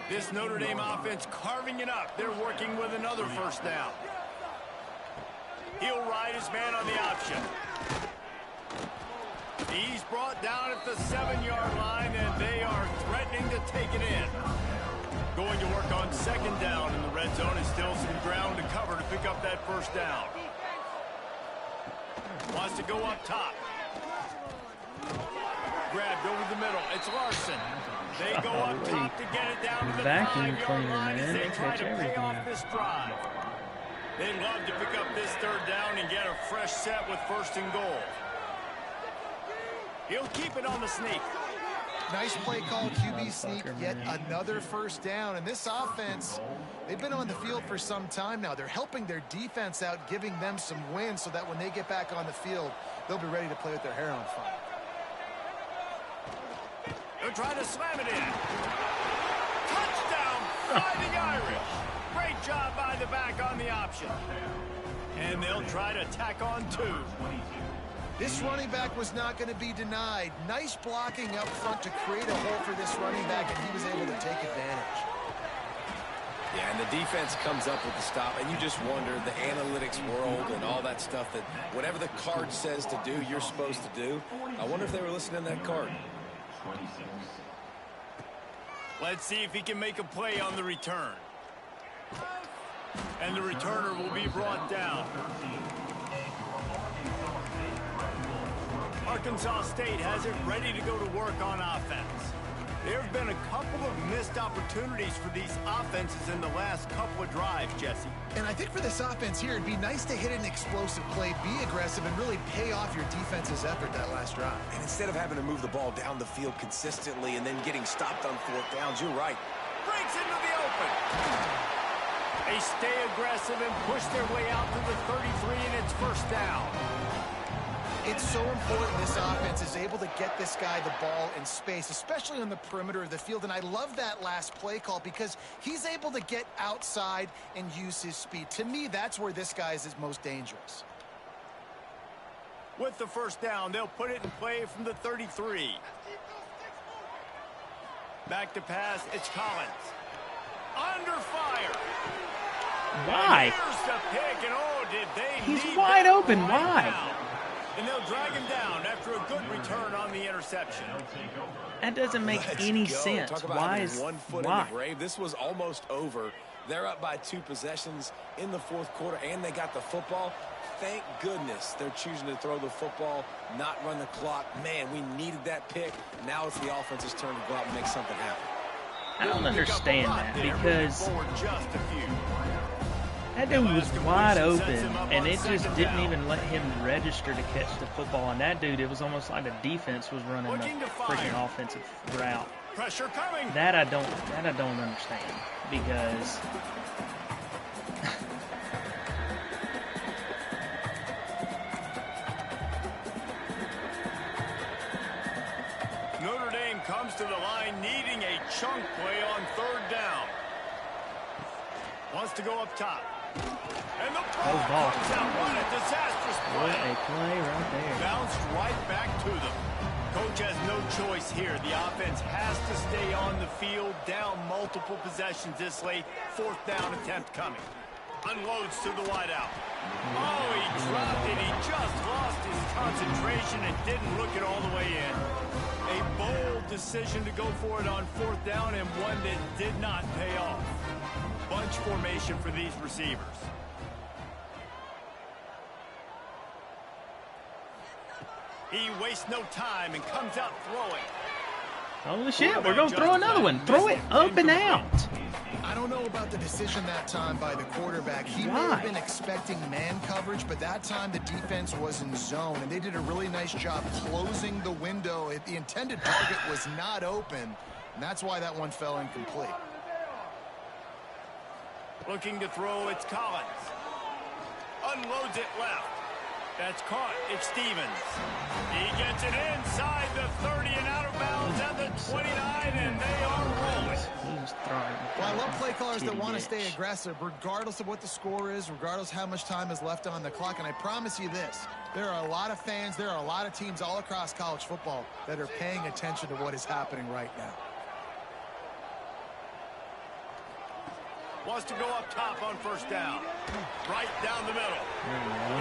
This Notre Dame offense carving it up. They're working with another first down. He'll ride his man on the option. He's brought down at the 7-yard line, and they are threatening to take it in. Going to work on second down in the red zone. Is still some ground to cover to pick up that first down. Wants to go up top. Grabbed over the middle. It's Larson. They go up top to get it down to the 5-yard line as they try to pay off this drive. They'd love to pick up this third down and get a fresh set with first and goal. He'll keep it on the sneak. Nice play call, QB sneak, yet another first down. And this offense, they've been on the field for some time now. They're helping their defense out, giving them some wins so that when they get back on the field, they'll be ready to play with their hair on fire. They'll try to slam it in. Touchdown, Fighting Irish. Great job by the back on the option. And they'll try to tack on two. This running back was not going to be denied. Nice blocking up front to create a hole for this running back, and he was able to take advantage. Yeah, and the defense comes up with the stop, and you just wonder, the analytics world and all that stuff, that whatever the card says to do, you're supposed to do. I wonder if they were listening to that card. Let's see if he can make a play on the return. And the returner will be brought down. Arkansas State has it ready to go to work on offense. There have been a couple of missed opportunities for these offenses in the last couple of drives, Jesse. And I think for this offense here, it'd be nice to hit an explosive play, be aggressive, and really pay off your defense's effort that last drive. And instead of having to move the ball down the field consistently and then getting stopped on fourth downs, you're right. Breaks into the open. They stay aggressive and push their way out to the 33, and it's first down. It's so important this offense is able to get this guy the ball in space, especially on the perimeter of the field. And I love that last play call because he's able to get outside and use his speed. To me, that's where this guy is most dangerous. With the first down, they'll put it in play from the 33. Back to pass, it's Collins. Under fire. Why? Here's the pick, and oh, did they He's need wide that open. right Why? now. And they'll drag him down after a good return on the interception. That doesn't make any sense. Talk about Why having one foot in the grave. This was almost over. They're up by 2 possessions in the fourth quarter, and they got the football. Thank goodness they're choosing to throw the football, not run the clock. Man, we needed that pick. Now it's the offense's turn to go out and make something happen. I don't understand that, because that dude was wide open, and it just didn't even let him register to catch the football. And that dude, it was almost like the defense was running the freaking offensive route. Pressure coming. That I don't understand, because Notre Dame comes to the line needing a chunk play on 3rd down. Wants to go up top. And the ball comes out. What a disastrous play. What a play right there. Bounced right back to them. Coach has no choice here. The offense has to stay on the field, down multiple possessions this late. 4th down attempt coming. Unloads to the wideout. Oh, he dropped it. He just lost his concentration and didn't look it all the way in. A bold decision to go for it on 4th down, and one that did not pay off. Bunch formation for these receivers. He wastes no time and comes out throwing. Holy shit, we're going to throw another one. Throw it up and out. I don't know about the decision that time by the quarterback. He may have been expecting man coverage, but that time the defense was in zone, and they did a really nice job closing the window. The intended target was not open, and that's why that one fell incomplete. Looking to throw, it's Collins. Unloads it left. That's caught. It's Stevens. He gets it inside the 30 and out of bounds at the 29, and they are rolling. Well, I love play callers that want to stay aggressive, regardless of what the score is, regardless how much time is left on the clock. And I promise you this, there are a lot of fans, there are a lot of teams all across college football that are paying attention to what is happening right now. Wants to go up top on 1st down. Right down the middle.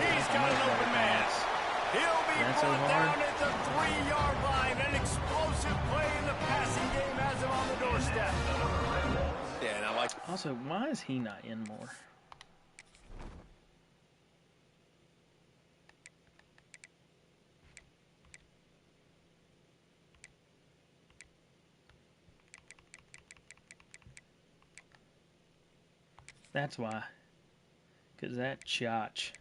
He's got an open man. He'll be brought down at the 3-yard line. An explosive play in the passing game has him on the doorstep. Yeah, and I like. Also, why is he not in more? That's why. Because that chotch.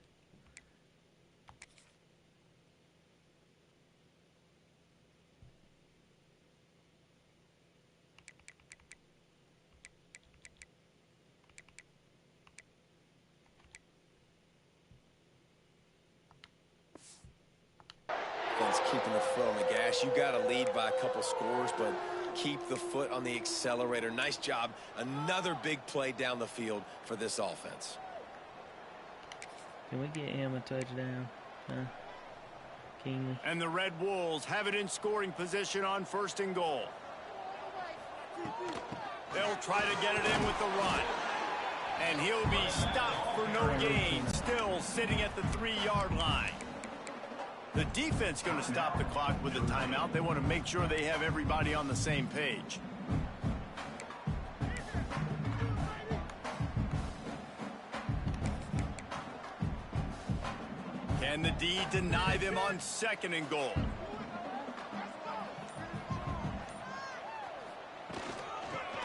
Keeping the foot on the gas. You got to lead by a couple scores, but keep the foot on the accelerator. Nice job. Another big play down the field for this offense. Can we get him a touchdown? Keenly. And the Red Wolves have it in scoring position on 1st and goal. They'll try to get it in with the run. And he'll be stopped for no gain. Still sitting at the 3-yard line. The defense going to stop the clock with a timeout. They want to make sure they have everybody on the same page. Can the D deny them on 2nd and goal?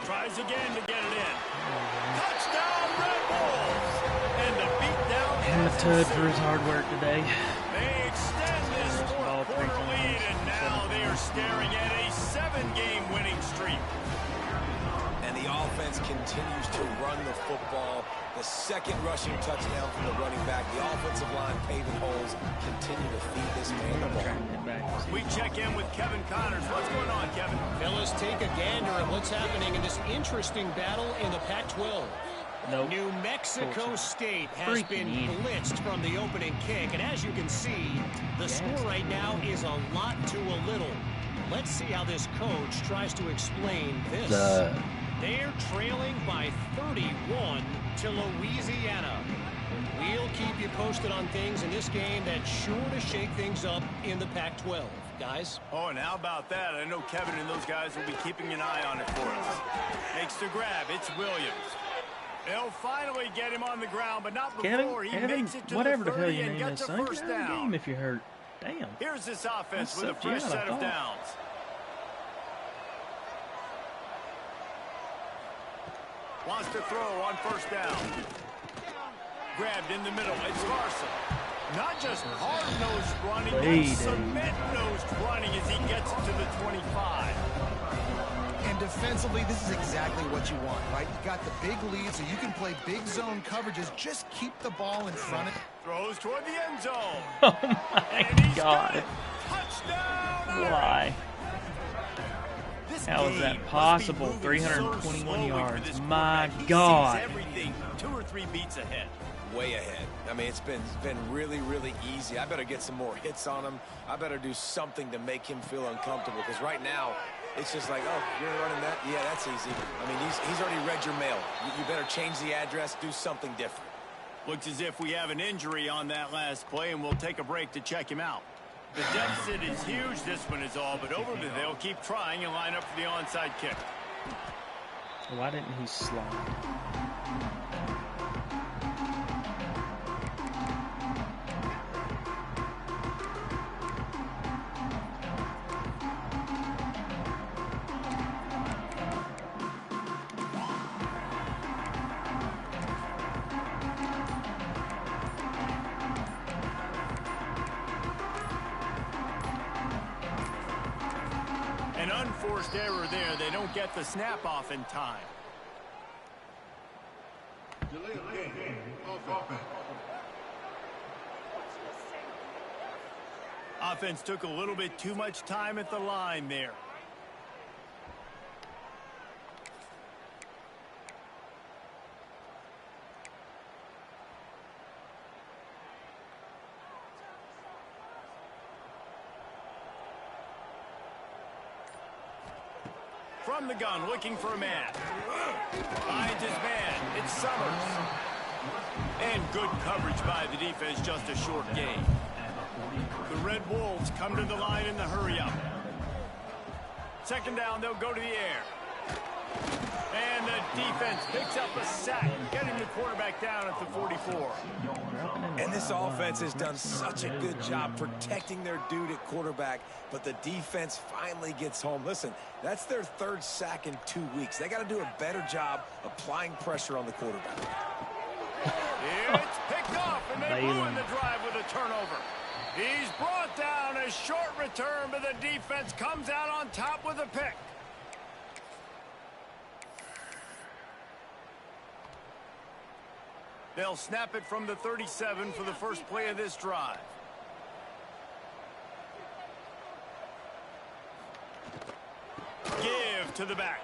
Tries again to get it in. Touchdown, Red Wolves! And the beatdown. And the Tud for his hard work today. They extend this 4-quarter lead, and now they are staring at a 7-game winning streak. And the offense continues to run the football. The 2nd rushing touchdown from the running back. The offensive line paving holes. Continue to feed this man the ball. We check in with Kevin Connors. What's going on, Kevin? Fellas, take a gander at what's happening in this interesting battle in the Pac-12. Nope. New Mexico State has been blitzed from the opening kick, and as you can see, the score right now is a lot to a little. Let's see how this coach tries to explain this. They're trailing by 31 to Louisiana. We'll keep you posted on things in this game that's sure to shake things up in the Pac-12. Guys? Oh, and how about that? I know Kevin and those guys will be keeping an eye on it for us. Makes the grab. It's Williams. They'll finally get him on the ground, but not before he makes it to whatever the 30 the hell your and name gets is, a son, first get out of the down. game if you're hurt. Damn. Here's this offense with a fresh set of downs. Wants to throw on first down. Grabbed in the middle. It's Larson. Not just hard-nosed running, but cement-nosed running as he gets it to the 25. And defensively, this is exactly what you want, right? You got the big lead, so you can play big zone coverages. Just keep the ball in front of. Throws toward the end zone. Oh my God! Touchdown! Why? How is that possible? 321 yards. My God! Everything 2 or 3 beats ahead. Way ahead. I mean, it's been really, really easy. I better get some more hits on him. I better do something to make him feel uncomfortable, because right now it's just like, oh, you're running that? Yeah, that's easy. I mean, he's already read your mail. You better change the address, do something different. Looks as if we have an injury on that last play, and we'll take a break to check him out. The deficit is huge, this one is all, but over there, they'll keep trying and line up for the onside kick. Why didn't he slide? An unforced error there. They don't get the snap off in time. Offense took a little bit too much time at the line there. From the gun, looking for a man. Finds his man. It's Summers. And good coverage by the defense, just a short gain. The Red Wolves come to the line in the hurry-up. Second down, they'll go to the air. And the defense picks up a sack, getting the quarterback down at the 44. And this offense has done such a good job protecting their dude at quarterback, but the defense finally gets home. Listen, that's their 3rd sack in 2 weeks. They got to do a better job applying pressure on the quarterback. It's picked off, and they ruin the drive with a turnover. He's brought down, a short return, but the defense comes out on top with a pick. They'll snap it from the 37 for the first play of this drive. Give to the back.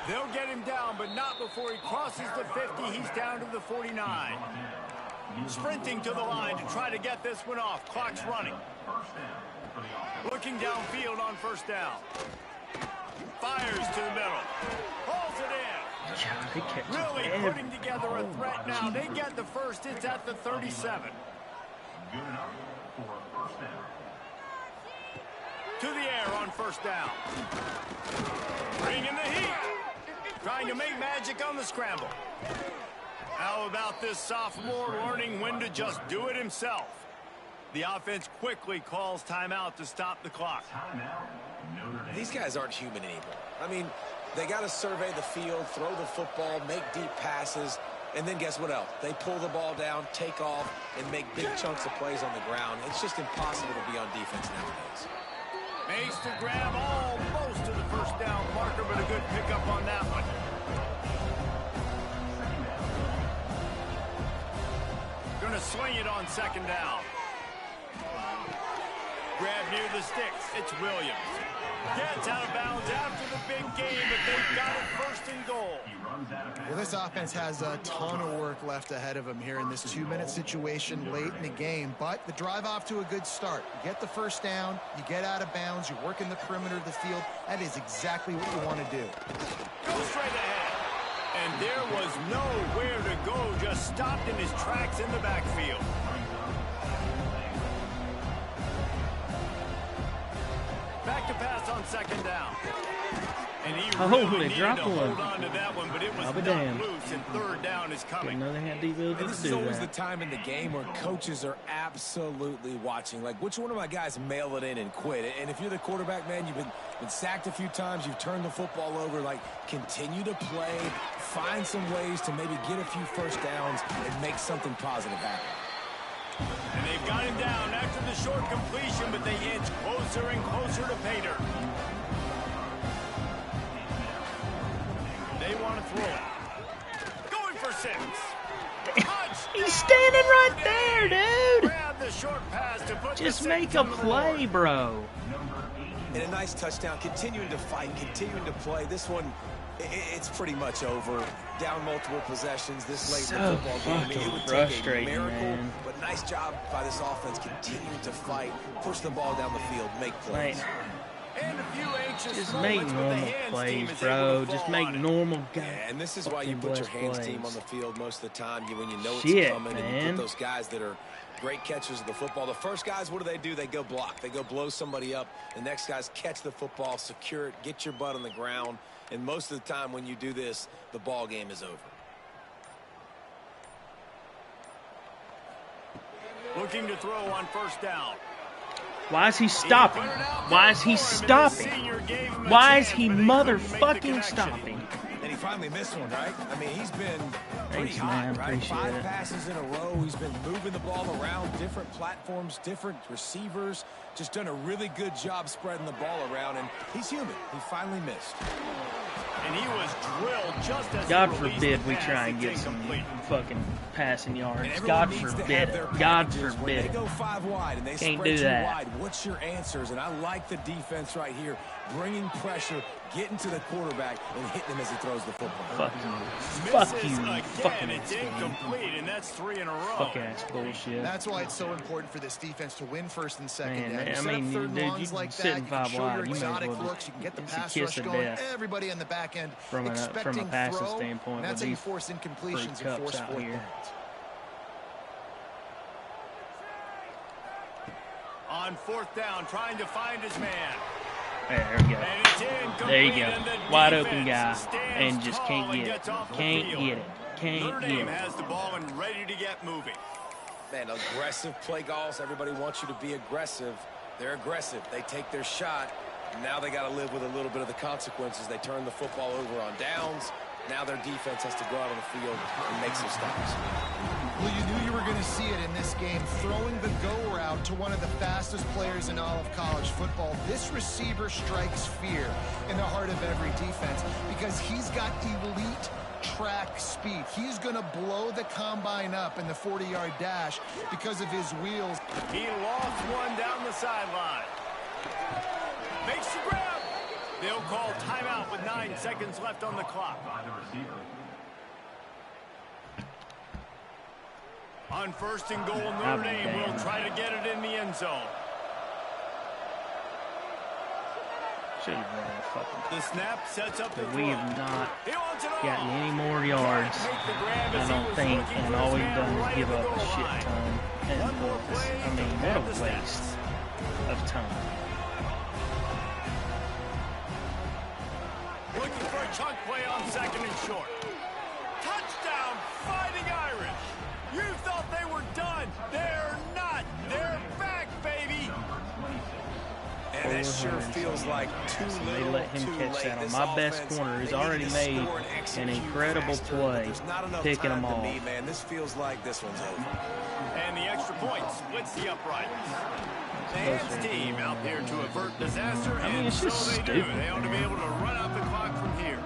They'll get him down, but not before he crosses the 50. He's down to the 49. Sprinting to the line to try to get this one off. Clock's running. Looking downfield on first down. Fires to the middle. Pulls it in. Really putting together a threat now. They get the first. It's at the 37. Good enough for a first down. To the air on first down. Bringing the heat. Trying to make magic on the scramble. How about this sophomore learning when to just do it himself? The offense quickly calls timeout to stop the clock. These guys aren't human anymore. I mean, they got to survey the field, throw the football, make deep passes, and then guess what else? They pull the ball down, take off, and make big chunks of plays on the ground. It's just impossible to be on defense nowadays. Makes the grab almost to the first down marker, but a good pickup on that one. Going to swing it on second down. Grab near the sticks. It's Williams. Gets out of bounds after the big game, but they've got it first and goal. Well, this offense has a ton of work left ahead of them here in this 2-minute situation late in the game, but the drive off to a good start. You get the first down, you get out of bounds, you work in the perimeter of the field. That is exactly what you want to do. Go straight ahead. And there was nowhere to go, just stopped in his tracks in the backfield. Back to pass on second down. And he really needed to hold on to that one, but it was not loose, and third down is coming. This is always the time in the game where coaches are absolutely watching. Like, which one of my guys mail it in and quit? And if you're the quarterback, man, you've been sacked a few times, you've turned the football over, like, continue to play, find some ways to maybe get a few first downs and make something positive happen. And they've got him down after the short completion, but they inch closer and closer to pay dirt. They want to throw it. Going for 6. He's standing right there, dude. Grab the short pass to put just make a play, bro. And a nice touchdown, continuing to fight, continuing to play. This one, it's pretty much over. Down multiple possessions this late in the football game. It would take a miracle, man. But nice job by this offense continuing to fight, push the ball down the field, make plays. Man. And a few anxious just make normal plays, bro. Just make normal guys. Yeah, and this is why you put your hands team on the field most of the time when you know it's coming, man. and you put those guys that are great catchers of the football. The first guys, what do? They go block. They go blow somebody up. The next guys catch the football, secure it, get your butt on the ground. And most of the time when you do this, the ball game is over. Looking to throw on first down. Why is he stopping? Why is he stopping? Why is he motherfucking stopping? And he finally missed one, right? I mean, he's been pretty man, hot, right? 5 it. passes in a row. He's been moving the ball around, different platforms, different receivers. Just done a really good job spreading the ball around, and he's human. He finally missed. And he was drilled just as God forbid we try and get some fucking passing yards. God forbid it. God forbid it. They go 5 wide and they can't spread do that. Wide. What's your answers? And I like the defense right here, bringing pressure, getting to the quarterback, and hitting him as he throws the football. Fuck you. Fuck you. Fucking it's incomplete, and that's 3 in a row. Fuck ass bullshit. That's why it's so important for this defense to win first and second down. I mean, dude, you can sit in 5 wide. You may as well looks, you can get the pass kiss rush of going. death. Everybody in the back end from a passing standpoint. That's how you force incompletions and force 4 downs. On 4th down, trying to find his man. There we go. There you go. Wide open guy, and just can't get it. Can't get it. Can't get it. Has the ball and ready to get moving. Man, aggressive play calls. Everybody wants you to be aggressive. They're aggressive. They take their shot. Now they got to live with a little bit of the consequences. They turn the football over on downs. Now their defense has to go out on the field and make some stops. Well, you knew you were going to see it in this game. Throwing the go route to one of the fastest players in all of college football. This receiver strikes fear in the heart of every defense because he's got elite track speed. He's going to blow the combine up in the 40-yard dash because of his wheels. He lost one down the sideline. Makes the grab. They'll call timeout with 9 seconds left on the clock. On 1st and goal, Notre Dame will try to get it in the end zone. The snap sets up the throw. We have not gotten any more yards, I don't think, and all we've done is give up a shit ton. And I mean, what a waste of time. Looking for a chunk play on 2nd and short. Touchdown, Fighting Irish. You thought they were done. They're not. They're back, baby. And it sure feels like too little, they let him catch that on my best corner. He's already made an incredible play picking them off. Man, this feels like this one's over. And the extra point splits the uprights. The hands team out there to avert disaster, and it's just so they do. They ought to be able to run out the clock from here.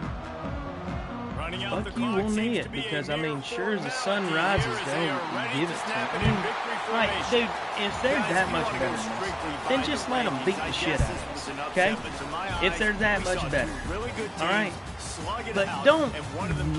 Running out the clock. You will need it because, I mean, sure as the sun rises, they'll give it to him. I mean, like, dude, if they're that much better than us, then just let them beat the shit out of us, okay? If they're that much better. All right? But don't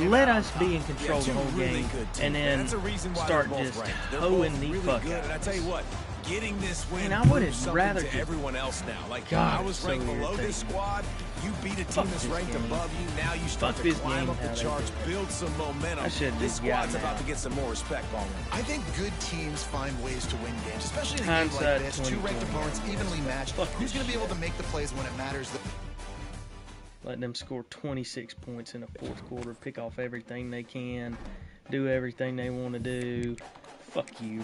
let us be in control the whole game and then start just hoeing the fuck out. And I tell you what, getting this win I would have rather rather to everyone else now. Like, God, I was ranked below this squad. You beat a team that's ranked above you. Now you start to climb up the charts, build some momentum. This squad's about to get some more respect on them. I think good teams find ways to win games, especially in a game like this. Two ranked opponents evenly matched. Who's going to be able to make the plays when it matters? Let them score 26 points in the fourth quarter, pick off everything they can, do everything they want to do. Fuck you.